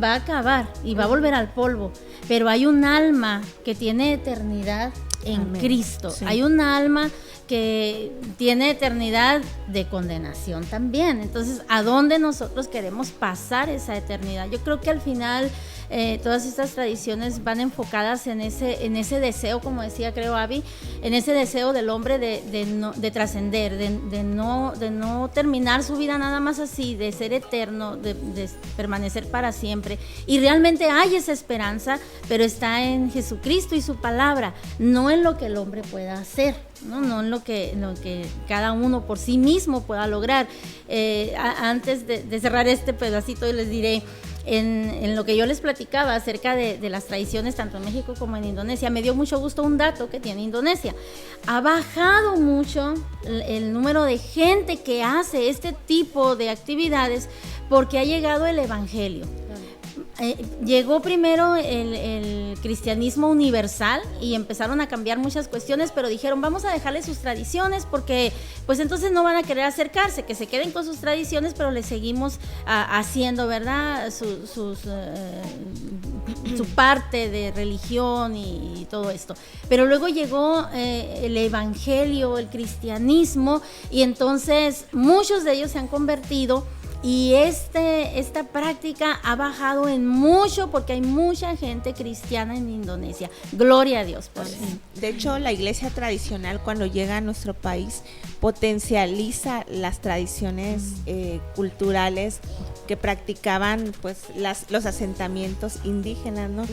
va a acabar y va a volver al polvo, pero hay un alma que tiene eternidad en Cristo. Sí. Hay un alma que tiene eternidad de condenación también. Entonces, ¿a dónde nosotros queremos pasar esa eternidad? Yo creo que al final todas estas tradiciones van enfocadas en ese deseo, como decía, creo, Abby, en ese deseo del hombre de trascender, de no terminar su vida nada más así, de ser eterno, de permanecer para siempre. Y realmente hay esa esperanza, pero está en Jesucristo y su palabra, no en lo que el hombre pueda hacer, no en lo que cada uno por sí mismo pueda lograr. Antes de cerrar este pedacito, les diré, en lo que yo les platicaba acerca de las tradiciones tanto en México como en Indonesia, me dio mucho gusto un dato que tiene Indonesia. Ha bajado mucho el número de gente que hace este tipo de actividades porque ha llegado el evangelio. Llegó primero el cristianismo universal y empezaron a cambiar muchas cuestiones, pero dijeron, vamos a dejarle sus tradiciones porque pues entonces no van a querer acercarse, que se queden con sus tradiciones, pero les seguimos haciendo, ¿verdad?, su parte de religión y todo esto. Pero luego llegó el evangelio, el cristianismo, y entonces muchos de ellos se han convertido. Y esta práctica ha bajado en mucho porque hay mucha gente cristiana en Indonesia. Gloria a Dios por eso. De hecho, la iglesia tradicional, cuando llega a nuestro país, potencializa las tradiciones culturales que practicaban pues los asentamientos indígenas, ¿no?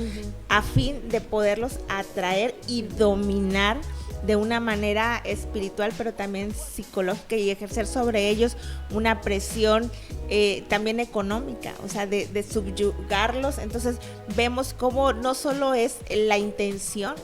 A fin de poderlos atraer y dominar de una manera espiritual, pero también psicológica, y ejercer sobre ellos una presión también económica, o sea, de subyugarlos. Entonces vemos cómo no solo es la intención,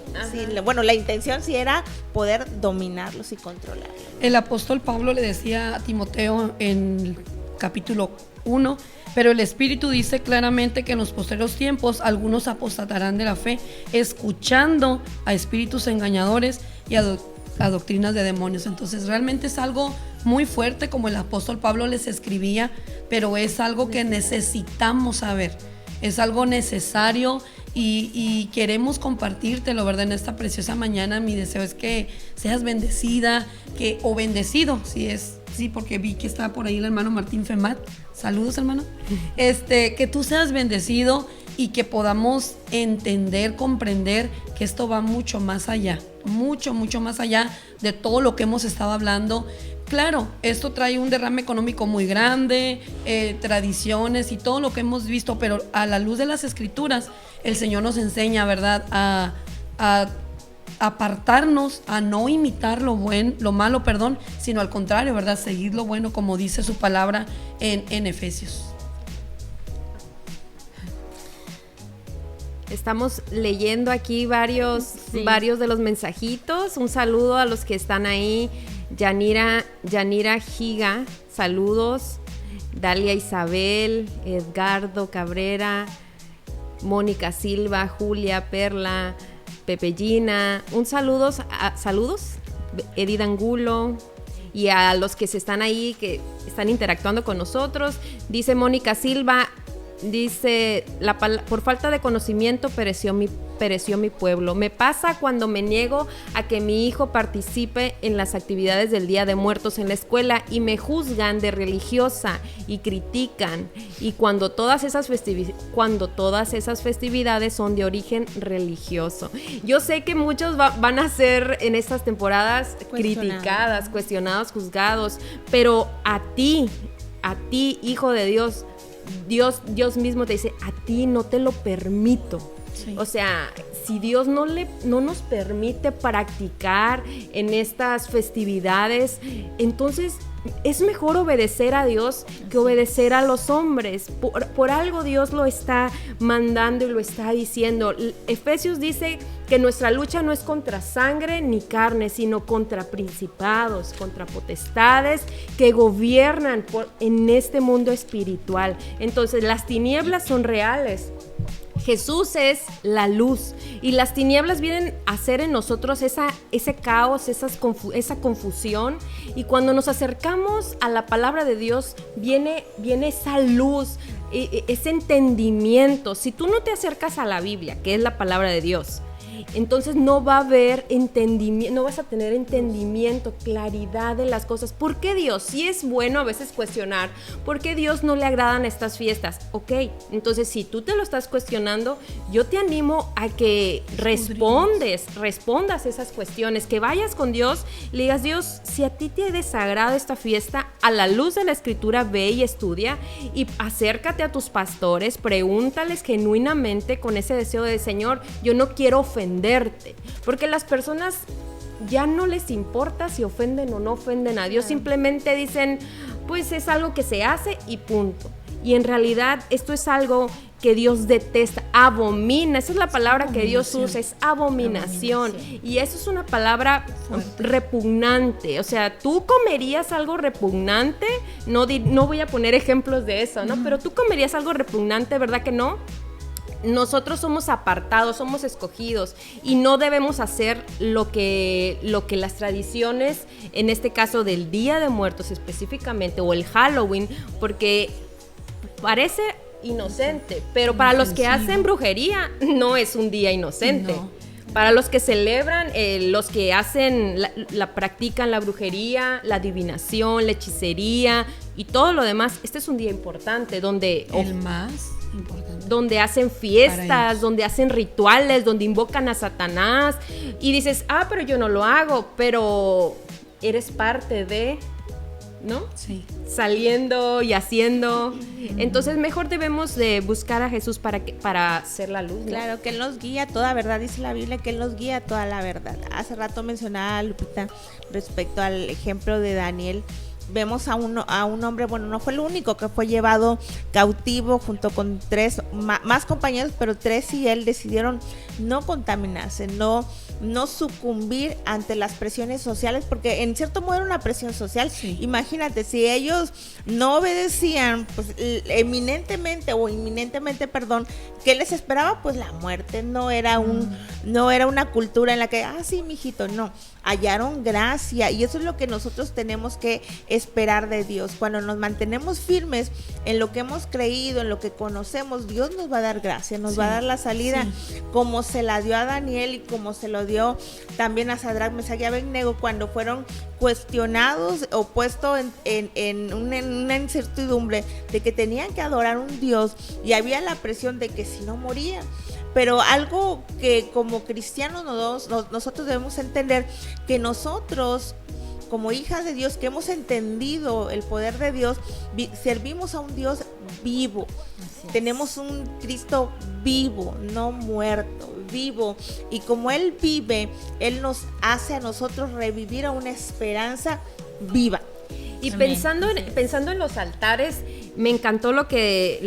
la intención sí era poder dominarlos y controlarlos. El apóstol Pablo le decía a Timoteo en capítulo 1, pero el Espíritu dice claramente que en los posteriores tiempos algunos apostatarán de la fe, escuchando a espíritus engañadores y a doctrinas de demonios. Entonces realmente es algo muy fuerte, como el apóstol Pablo les escribía, pero es algo que necesitamos saber, es algo necesario y queremos compartírtelo, ¿verdad? En esta preciosa mañana mi deseo es que seas bendecida, o bendecido, sí, porque vi que está por ahí el hermano Martín Femat. Saludos, hermano. Que tú seas bendecido y que podamos entender, comprender que esto va mucho más allá, mucho más allá de todo lo que hemos estado hablando. Claro, esto trae un derrame económico muy grande, tradiciones y todo lo que hemos visto, pero a la luz de las Escrituras, el Señor nos enseña, ¿verdad?, a apartarnos, a no imitar lo malo, sino al contrario, ¿verdad?, seguir lo bueno, como dice su palabra en Efesios. Estamos leyendo aquí varios de los mensajitos. Un saludo a los que están ahí. Yanira Giga, saludos. Dalia Isabel, Edgardo Cabrera, Mónica Silva, Julia, Perla, Pepellina. ¿Saludos? Edith Angulo y a los que se están ahí, que están interactuando con nosotros. Dice Mónica Silva, dice, por falta de conocimiento pereció mi pueblo. Me pasa cuando me niego a que mi hijo participe en las actividades del Día de Muertos en la escuela y me juzgan de religiosa y critican. Y cuando todas esas festividades son de origen religioso. Yo sé que muchos van a ser en estas temporadas criticadas, cuestionados, juzgados, pero a ti, hijo de Dios, Dios mismo te dice, a ti no te lo permito. Sí. O sea, si Dios no nos permite practicar en estas festividades, entonces es mejor obedecer a Dios que obedecer a los hombres. Por algo Dios lo está mandando y lo está diciendo. Efesios dice que nuestra lucha no es contra sangre ni carne, sino contra principados, contra potestades que gobiernan en este mundo espiritual. Entonces, las tinieblas son reales. Jesús es la luz y las tinieblas vienen a hacer en nosotros ese caos, esa confusión, y cuando nos acercamos a la palabra de Dios viene esa luz, ese entendimiento. Si tú no te acercas a la Biblia, que es la palabra de Dios, entonces no va a haber entendimiento, no vas a tener entendimiento, claridad de las cosas. ¿Por qué Dios? Sí es bueno a veces cuestionar, ¿por qué Dios no le agradan estas fiestas? Ok, entonces si tú te lo estás cuestionando, yo te animo a que respondas esas cuestiones, que vayas con Dios, le digas, Dios, si a ti te desagrada esta fiesta, a la luz de la Escritura ve y estudia y acércate a tus pastores, pregúntales genuinamente con ese deseo de, Señor, yo no quiero ofenderte, porque las personas ya no les importa si ofenden o no ofenden a Dios, simplemente dicen, pues es algo que se hace y punto. Y en realidad esto es algo que Dios detesta, abomina, esa es la palabra que Dios usa, es abominación. Y eso es una palabra repugnante. O sea, tú comerías algo repugnante, no voy a poner ejemplos de eso, ¿no? Pero tú comerías algo repugnante, ¿verdad que no? Nosotros somos apartados, somos escogidos y no debemos hacer lo que las tradiciones, en este caso del Día de Muertos específicamente, o el Halloween, porque parece inocente, pero para los que hacen brujería no es un día inocente. No. Para los que celebran, los que hacen, practican la brujería, la adivinación, la hechicería y todo lo demás, este es un día importante donde... El más importante. Donde hacen fiestas, donde hacen rituales, donde invocan a Satanás y dices, pero yo no lo hago, pero eres parte de... ¿no? Sí. Saliendo y haciendo. Entonces mejor debemos de buscar a Jesús para ser la luz, ¿no? Claro, que Él nos guía a toda verdad, dice la Biblia que Él nos guía a toda la verdad. Hace rato mencionaba Lupita respecto al ejemplo de Daniel. Vemos a un hombre, bueno, no fue el único que fue llevado cautivo junto con tres más compañeros, pero 3 y él decidieron no contaminarse, no sucumbir ante las presiones sociales, porque en cierto modo era una presión social. Sí. Imagínate, si ellos no obedecían, pues inminentemente, ¿qué les esperaba? Pues la muerte. No era una cultura en la que, sí, mijito, no. Hallaron gracia, y eso es lo que nosotros tenemos que esperar de Dios. Cuando nos mantenemos firmes en lo que hemos creído, en lo que conocemos, Dios nos va a dar gracia, nos va a dar la salida, como se la dio a Daniel y como se lo dio también a Sadrach, Mesach y Abednego cuando fueron cuestionados o puestos en una incertidumbre de que tenían que adorar a un Dios, y había la presión de que si no morían. Pero algo que como cristianos nosotros debemos entender, que nosotros como hijas de Dios, que hemos entendido el poder de Dios, servimos a un Dios vivo. Tenemos un Cristo vivo, no muerto, vivo. Y como Él vive, Él nos hace a nosotros revivir a una esperanza viva. Y pensando en los altares, me encantó lo que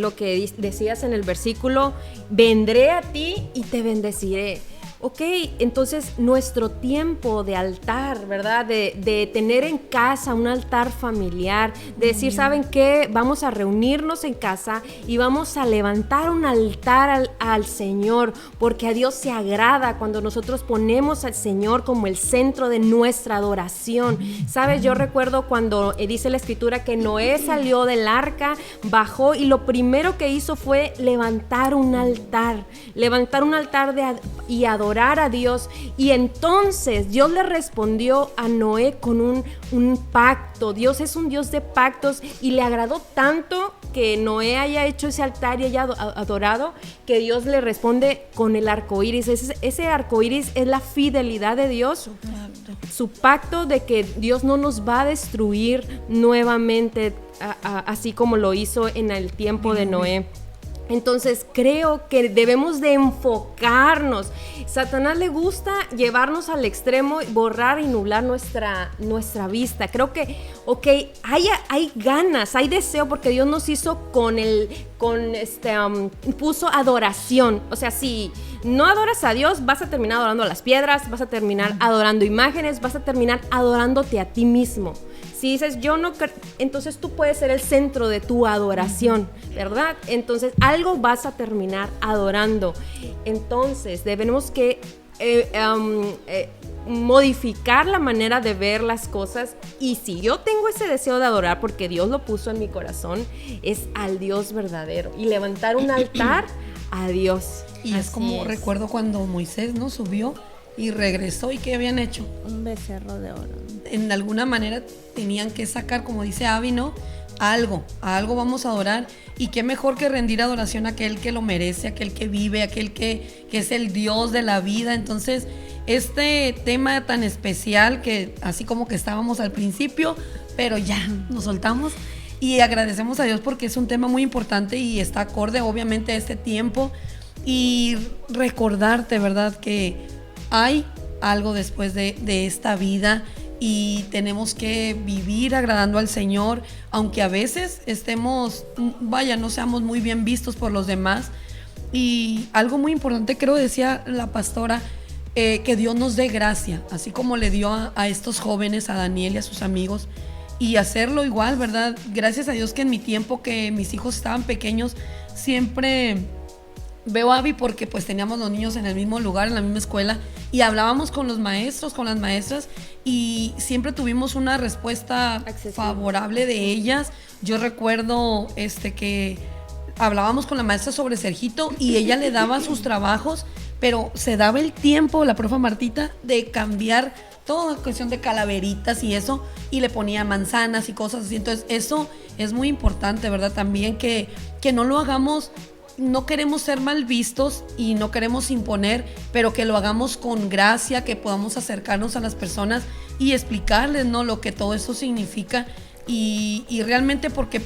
decías en el versículo, vendré a ti y te bendeciré. ok, entonces nuestro tiempo de altar, ¿verdad? De tener en casa un altar familiar, de decir, ¿saben qué? Vamos a reunirnos en casa y vamos a levantar un altar al Señor, porque a Dios se agrada cuando nosotros ponemos al Señor como el centro de nuestra adoración. ¿Sabes? Yo recuerdo cuando dice la Escritura que Noé salió del arca, bajó y lo primero que hizo fue levantar un altar y adorar a Dios. Y entonces Dios le respondió a Noé con un pacto. Dios es un Dios de pactos y le agradó tanto que Noé haya hecho ese altar y haya adorado, que Dios le responde con el arco iris. Ese arco iris es la fidelidad de Dios, su pacto de que Dios no nos va a destruir nuevamente, así como lo hizo en el tiempo de Noé. Entonces creo que debemos de enfocarnos. Satanás le gusta llevarnos al extremo, borrar y nublar nuestra vista. Creo que, ok, hay ganas, hay deseo, porque Dios nos hizo puso adoración. O sea, si no adoras a Dios, vas a terminar adorando a las piedras, vas a terminar adorando imágenes, vas a terminar adorándote a ti mismo. Si dices, yo no, entonces tú puedes ser el centro de tu adoración, ¿verdad? Entonces algo vas a terminar adorando. Entonces debemos que modificar la manera de ver las cosas. Y si yo tengo ese deseo de adorar, porque Dios lo puso en mi corazón, es al Dios verdadero. Y levantar un altar a Dios. Y es como, recuerdo cuando Moisés, ¿no? Subió y regresó, ¿y qué habían hecho? Un becerro de oro. En alguna manera tenían que sacar, como dice Abby, ¿no? A algo vamos a adorar. Y qué mejor que rendir adoración a aquel que lo merece, aquel que vive, aquel que es el Dios de la vida. Entonces, este tema tan especial, que así como que estábamos al principio, pero ya nos soltamos. Y agradecemos a Dios porque es un tema muy importante y está acorde obviamente a este tiempo. Y recordarte, ¿verdad?, que hay algo después de esta vida y tenemos que vivir agradando al Señor, aunque a veces no seamos muy bien vistos por los demás. Y algo muy importante, creo, decía la pastora, que Dios nos dé gracia, así como le dio a estos jóvenes, a Daniel y a sus amigos, y hacerlo igual, ¿verdad? Gracias a Dios que en mi tiempo, que mis hijos estaban pequeños, siempre veo a Abby porque pues teníamos los niños en el mismo lugar, en la misma escuela, y hablábamos con los maestros, con las maestras, y siempre tuvimos una respuesta favorable de ellas. Yo recuerdo que hablábamos con la maestra sobre Sergito y ella le daba sus trabajos, pero se daba el tiempo, la profa Martita, de cambiar toda cuestión de calaveritas y eso, y le ponía manzanas y cosas así. Entonces eso es muy importante, ¿verdad? También que no lo hagamos. No queremos ser mal vistos y no queremos imponer, pero que lo hagamos con gracia, que podamos acercarnos a las personas y explicarles, ¿no?, lo que todo eso significa, y realmente porque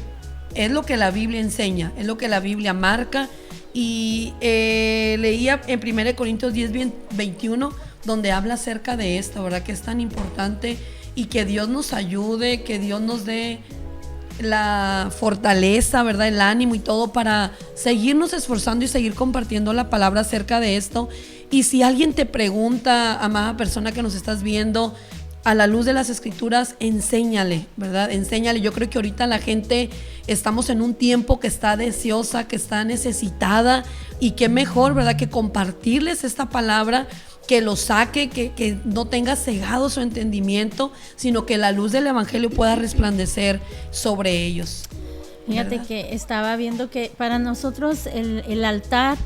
es lo que la Biblia enseña, es lo que la Biblia marca. Y leía en 1 Corintios 10:21, donde habla acerca de esto, ¿verdad?, que es tan importante, y que Dios nos ayude, que Dios nos dé la fortaleza, ¿verdad?, el ánimo y todo para seguirnos esforzando y seguir compartiendo la palabra acerca de esto. Y si alguien te pregunta, amada persona que nos estás viendo, a la luz de las Escrituras, enséñale, ¿verdad? Enséñale. Yo creo que ahorita la gente estamos en un tiempo que está deseosa, que está necesitada, y qué mejor, ¿verdad?, que compartirles esta palabra, que lo saque, que no tenga cegado su entendimiento, sino que la luz del Evangelio pueda resplandecer sobre ellos. Fíjate, ¿verdad?, que estaba viendo que para nosotros el altar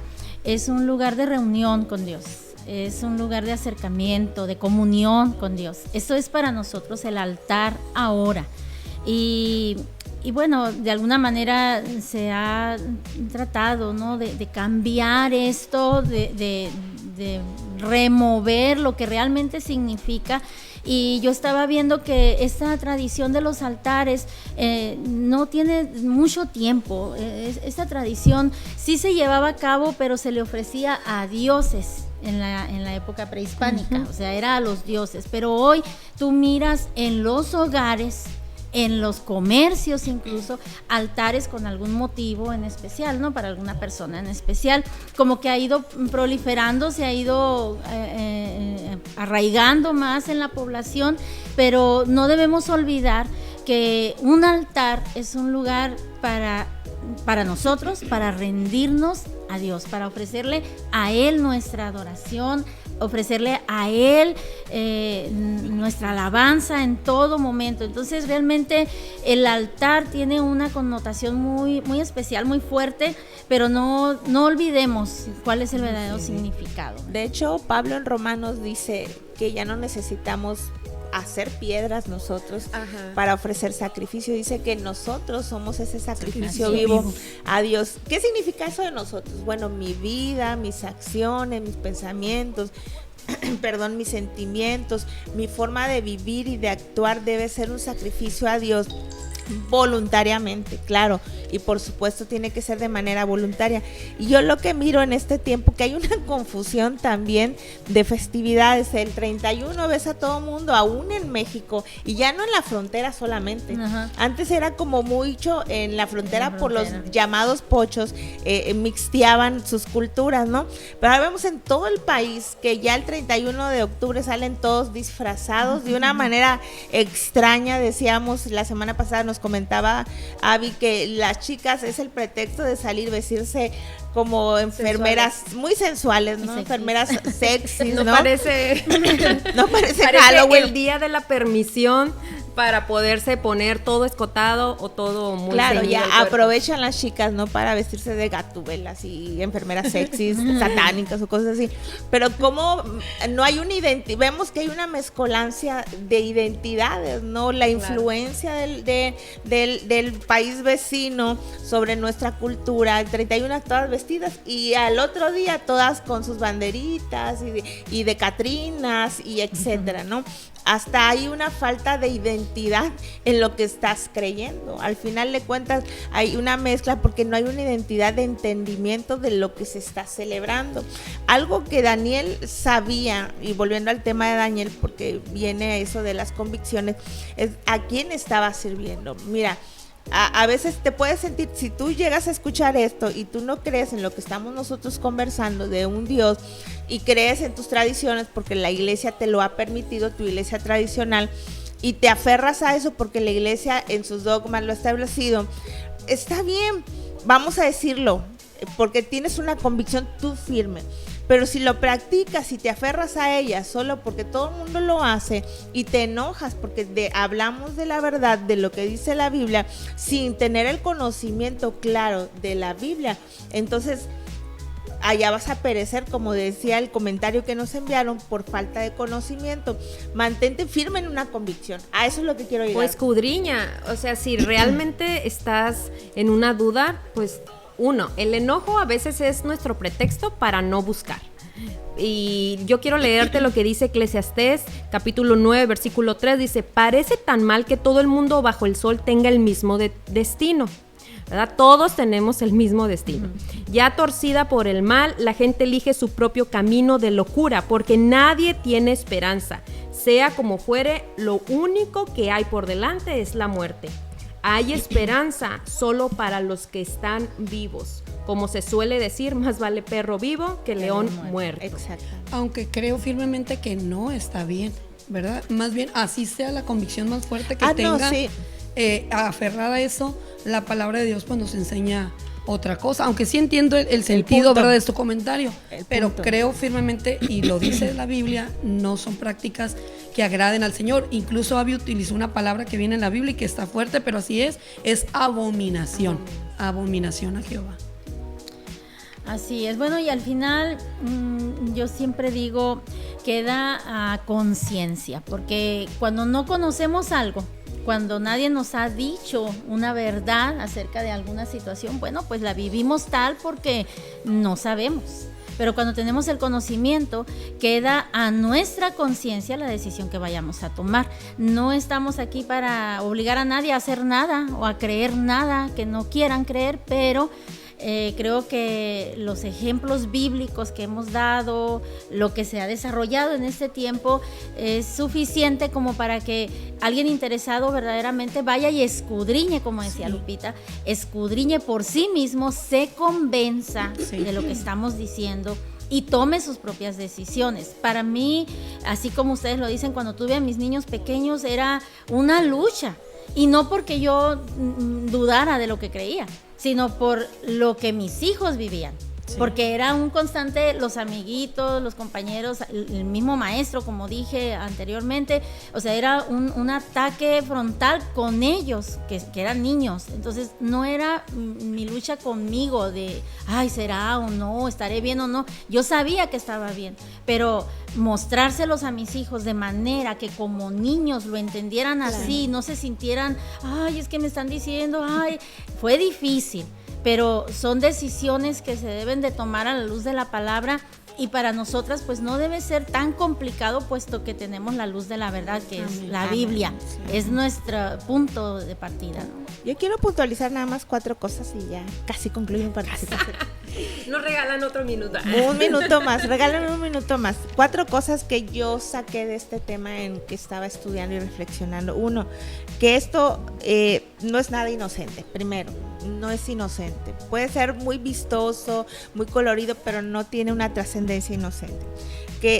es un lugar de reunión con Dios, es un lugar de acercamiento, de comunión con Dios. Eso es para nosotros el altar ahora. Y bueno, de alguna manera se ha tratado, ¿no?, de cambiar esto, de remover lo que realmente significa. Y yo estaba viendo que esta tradición de los altares no tiene mucho tiempo. Esta tradición sí se llevaba a cabo, pero se le ofrecía a dioses en la época prehispánica. O sea, era a los dioses. Pero hoy tú miras en los hogares en los comercios incluso, altares con algún motivo en especial, ¿no? Para alguna persona en especial, como que ha ido proliferando, se ha ido arraigando más en la población, pero no debemos olvidar que un altar es un lugar para nosotros, para rendirnos a Dios, para ofrecerle a Él nuestra adoración, ofrecerle a Él nuestra alabanza en todo momento. Entonces realmente el altar tiene una connotación muy, muy especial, muy fuerte, pero no olvidemos cuál es el verdadero significado. De hecho, Pablo en Romanos dice que ya no necesitamos hacer piedras nosotros para ofrecer sacrificio. Dice que nosotros somos ese sacrificio vivo a Dios. ¿Qué significa eso de nosotros? Bueno, mi vida, mis acciones, mis pensamientos, perdón, mis sentimientos, mi forma de vivir y de actuar debe ser un sacrificio a Dios voluntariamente, claro, y por supuesto tiene que ser de manera voluntaria. Y yo lo que miro en este tiempo, que hay una confusión también de festividades. El 31 ves a todo mundo, aún en México, y ya no en la frontera solamente. Antes era como mucho en la frontera por los llamados pochos, mixteaban sus culturas, ¿no? Pero ahora vemos en todo el país que ya el 31 de octubre salen todos disfrazados de una manera extraña. Decíamos la semana pasada, nos comentaba Abby que las chicas es el pretexto de salir, vestirse como enfermeras muy sensuales, ¿no? Enfermeras sexys, ¿no? Parece Halloween. El día de la permisión para poderse poner todo escotado o todo muy claro, ceñido ya el cuerpo. aprovechan las chicas, ¿no? Para vestirse de gatubelas y enfermeras sexys, satánicas o cosas así. Pero como no hay una identidad, vemos que hay una mezcolancia de identidades, ¿no? La influencia del país vecino sobre nuestra cultura. El 31 todas vestidas y al otro día todas con sus banderitas y de catrinas y etcétera, ¿no? Hasta hay una falta de identidad en lo que estás creyendo. Al final de cuentas hay una mezcla porque no hay una identidad de entendimiento de lo que se está celebrando. Algo que Daniel sabía, y volviendo al tema de Daniel, porque viene eso de las convicciones, es a quién estaba sirviendo. Mira, a veces te puedes sentir, si tú llegas a escuchar esto y tú no crees en lo que estamos nosotros conversando de un Dios y crees en tus tradiciones porque la iglesia te lo ha permitido, tu iglesia tradicional, y te aferras a eso porque la iglesia en sus dogmas lo ha establecido, está bien, vamos a decirlo, porque tienes una convicción tú firme. Pero si lo practicas y te aferras a ella solo porque todo el mundo lo hace y te enojas porque hablamos de la verdad, de lo que dice la Biblia, sin tener el conocimiento claro de la Biblia, entonces allá vas a perecer, como decía el comentario que nos enviaron, por falta de conocimiento. Mantente firme en una convicción. A eso es lo que quiero llegar. Pues escudriña, o sea, si realmente estás en una duda, pues el enojo a veces es nuestro pretexto para no buscar. Y yo quiero leerte lo que dice Eclesiastés, capítulo 9, versículo 3, dice: parece tan mal que todo el mundo bajo el sol tenga el mismo destino, ¿verdad? Todos tenemos el mismo destino. Ya torcida por el mal, la gente elige su propio camino de locura, porque nadie tiene esperanza. Sea como fuere, lo único que hay por delante es la muerte. Hay esperanza solo para los que están vivos. Como se suele decir, más vale perro vivo que león muerto. Exacto. Aunque creo firmemente que no está bien, ¿verdad? Más bien, así sea la convicción más fuerte que tenga, no, sí. Aferrada a eso, la palabra de Dios pues nos enseña otra cosa. Aunque sí entiendo el sentido, ¿verdad?, de tu comentario, pero creo firmemente, y lo dice la Biblia, no son prácticas que agraden al Señor. Incluso Abby utilizó una palabra que viene en la Biblia y que está fuerte, pero así es abominación. Abominación a Jehová. Así es. Bueno, y al final yo siempre digo, queda a conciencia, porque cuando no conocemos algo, cuando nadie nos ha dicho una verdad acerca de alguna situación, bueno, pues la vivimos tal porque no sabemos. Pero cuando tenemos el conocimiento, queda a nuestra conciencia la decisión que vayamos a tomar. No estamos aquí para obligar a nadie a hacer nada o a creer nada que no quieran creer, pero Creo que los ejemplos bíblicos que hemos dado, lo que se ha desarrollado en este tiempo, es suficiente como para que alguien interesado verdaderamente vaya y escudriñe, como decía Lupita, escudriñe por sí mismo, se convenza de lo que estamos diciendo y tome sus propias decisiones. Para mí, así como ustedes lo dicen, cuando tuve a mis niños pequeños era una lucha, y no porque yo dudara de lo que creía, sino por lo que mis hijos vivían. Porque era un constante, los amiguitos, los compañeros, el mismo maestro, como dije anteriormente, o sea, era un ataque frontal con ellos, que eran niños. Entonces no era mi lucha conmigo de, ay, ¿será o no? ¿Estaré bien o no? Yo sabía que estaba bien, pero mostrárselos a mis hijos de manera que como niños lo entendieran así, no se sintieran, ay, es que me están diciendo, ay, fue difícil. Pero son decisiones que se deben de tomar a la luz de la palabra, y para nosotras pues no debe ser tan complicado, puesto que tenemos la luz de la verdad, que es la Biblia. Es nuestro punto de partida, ¿no? Yo quiero puntualizar nada más 4 cosas y ya casi concluyo mi participación. Nos regalan otro minuto. Un minuto más, regálame un minuto más. 4 cosas que yo saqué de este tema en que estaba estudiando y reflexionando. 1, que esto no es nada inocente. Primero, no es inocente. Puede ser muy vistoso, muy colorido, pero no tiene una trascendencia inocente.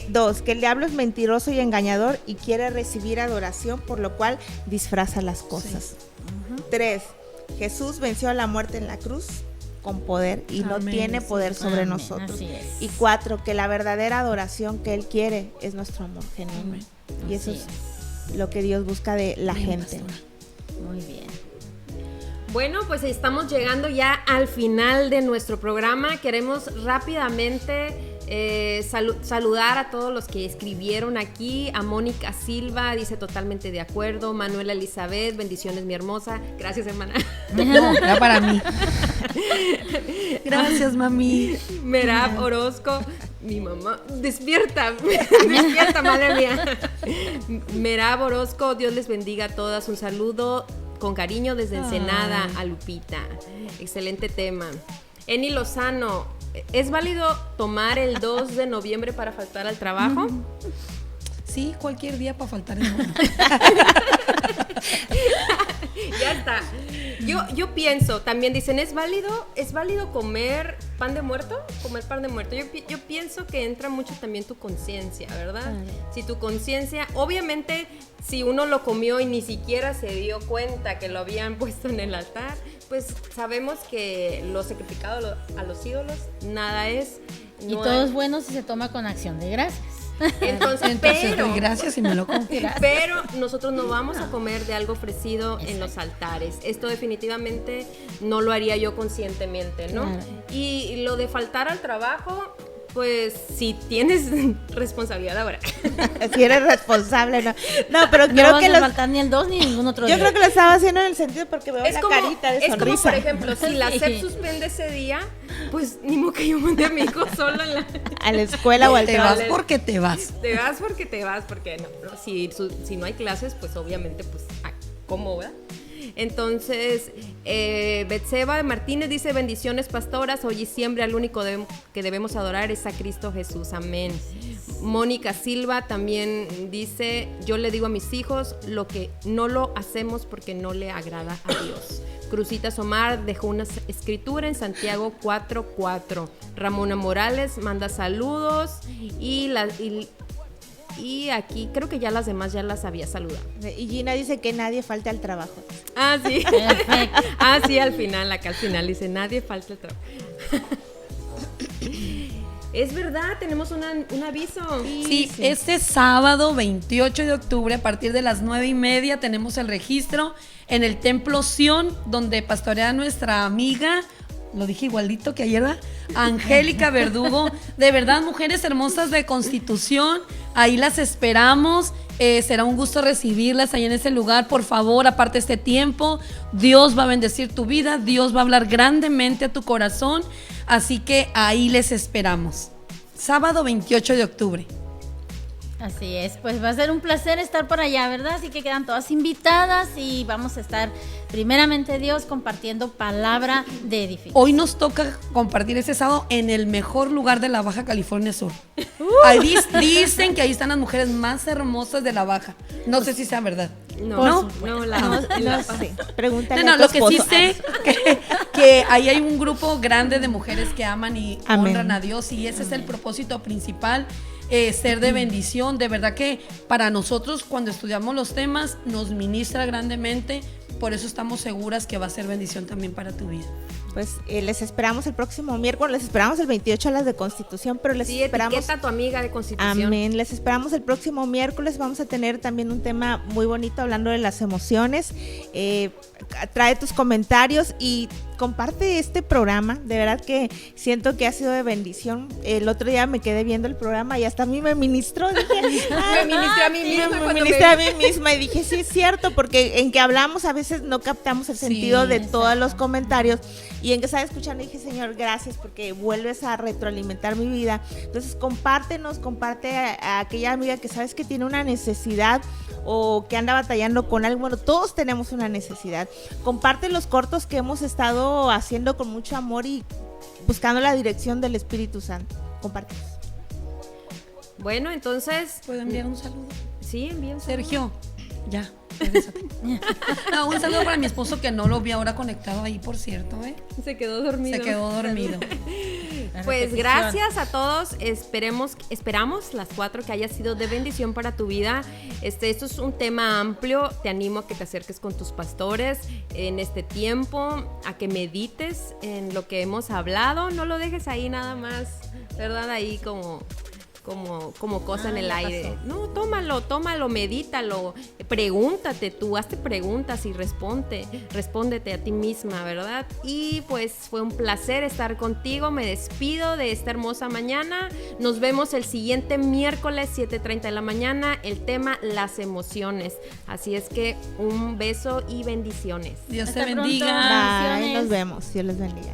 2, que el diablo es mentiroso y engañador y quiere recibir adoración, por lo cual disfraza las cosas. 3, Jesús venció a la muerte en la cruz con poder y no tiene poder sobre nosotros. Y 4, que la verdadera adoración que Él quiere es nuestro amor genuino. Y eso es lo que Dios busca de la gente. Muy bien. Bueno, pues estamos llegando ya al final de nuestro programa. Queremos rápidamente saludar a todos los que escribieron aquí. A Mónica Silva, dice totalmente de acuerdo. Manuela Elizabeth, bendiciones mi hermosa. Gracias, hermana. No, era para mí. Gracias, mami. Merab Orozco, mi mamá, despierta, madre mía. Merab Orozco, Dios les bendiga a todas. Un saludo con cariño desde Ensenada a Lupita. Excelente tema. Eni Lozano, ¿es válido tomar el 2 de noviembre para faltar al trabajo? Sí, cualquier día para faltar. Ya está. Yo pienso, también dicen, ¿es válido comer pan de muerto? Comer pan de muerto. Yo pienso que entra mucho también tu conciencia, ¿verdad? Si tu conciencia, obviamente, si uno lo comió y ni siquiera se dio cuenta que lo habían puesto en el altar, pues sabemos que lo sacrificado a los ídolos, nada es. Y todo es bueno si se toma con acción de gracias. Entonces doy gracias y me lo como. Pero nosotros no vamos a comer de algo ofrecido en los altares. Esto definitivamente no lo haría yo conscientemente, ¿no? Claro. Y lo de faltar al trabajo, pues si tienes responsabilidad ahora. Si eres responsable, no. No, pero creo no que vas a faltar ni el 2 ni ningún otro día. Yo creo que lo estaba haciendo en el sentido porque veo la carita de sonrisa. Es como, por ejemplo, si la SEP suspende ese día, pues ni modo que yo mande a mi hijo solo a la escuela o al trabajo. Te vas porque te vas. Te vas porque no, si no hay clases, pues obviamente, pues, ¿cómo, verdad? Entonces, Betseba Martínez dice, bendiciones pastoras, hoy y siempre al único que debemos adorar es a Cristo Jesús, amén. Mónica Silva también dice, yo le digo a mis hijos lo que no lo hacemos porque no le agrada a Dios. Crucita Somar dejó una escritura en Santiago 4:4. Ramona Morales manda saludos y aquí creo que ya las demás ya las había saludado. Y Gina dice que nadie falte al trabajo. Ah, sí. Sí, al final dice, nadie falta al trabajo. Es verdad, tenemos un aviso. Sí, este sábado 28 de octubre a partir de las 9:30 tenemos el registro en el Templo Sion, donde pastorea nuestra amiga, lo dije igualito que ayer, ¿verdad? Angélica Verdugo. De verdad, mujeres hermosas de Constitución, ahí las esperamos. Será un gusto recibirlas ahí en ese lugar. Por favor, aparte este tiempo, Dios va a bendecir tu vida, Dios va a hablar grandemente a tu corazón, así que ahí les esperamos. Sábado 28 de octubre. Así es, pues va a ser un placer estar por allá, ¿verdad? Así que quedan todas invitadas y vamos a estar, primeramente Dios, compartiendo palabra de edificación. Hoy nos toca compartir este sábado en el mejor lugar de la Baja California Sur. Ahí dicen que ahí están las mujeres más hermosas de la Baja. No sé si sea verdad. No sé. Pregúntale No, a tu lo que sí esposo. sé que ahí hay un grupo grande de mujeres que aman y Amén. honran a Dios, y ese es el propósito principal, ser de bendición. De verdad que para nosotros, cuando estudiamos los temas, nos ministra grandemente. Por eso estamos seguras que va a ser bendición también para tu vida. Pues les esperamos el próximo miércoles, les esperamos el 28 a las de Constitución, pero les Sí, esperamos. etiqueta a tu amiga de Constitución. Amén, les esperamos el próximo miércoles. Vamos a tener también un tema muy bonito hablando de las emociones. Trae tus comentarios y comparte este programa. De verdad que siento que ha sido de bendición. El otro día me quedé viendo el programa y hasta a mí me ministró. Dije, Me ministré a mí misma me cuando ministré a mí misma y dije, sí es cierto, porque en que hablamos a veces no captamos el sentido de todos los comentarios, y en que estaba escuchando dije, Señor, gracias porque vuelves a retroalimentar mi vida. Entonces comparte a aquella amiga que sabes que tiene una necesidad o que anda batallando con algo. Bueno, todos tenemos una necesidad. Comparte los cortos que hemos estado haciendo con mucho amor y buscando la dirección del Espíritu Santo. Compártelos. Bueno, entonces... ¿Puedo enviar un saludo? Sí, envía un saludo. Sergio, ya. Regrésate. No, un saludo para mi esposo, que no lo vi ahora conectado ahí, por cierto, ¿eh? Se quedó dormido. Se quedó dormido. Pues gracias a todos. Esperamos las 4 que haya sido de bendición para tu vida. Esto es un tema amplio. Te animo a que te acerques con tus pastores en este tiempo, a que medites en lo que hemos hablado. No lo dejes ahí nada más, ¿verdad? Ahí como cosa en el aire. Pasó. No, tómalo, medítalo, pregúntate tú, hazte preguntas y respóndete a ti misma, ¿verdad? Y pues fue un placer estar contigo. Me despido de esta hermosa mañana. Nos vemos el siguiente miércoles 7:30 de la mañana. El tema, las emociones. Así es que un beso y bendiciones. Dios te Hasta pronto. bendiga. Bye, Bendiciones. nos vemos. Dios les bendiga.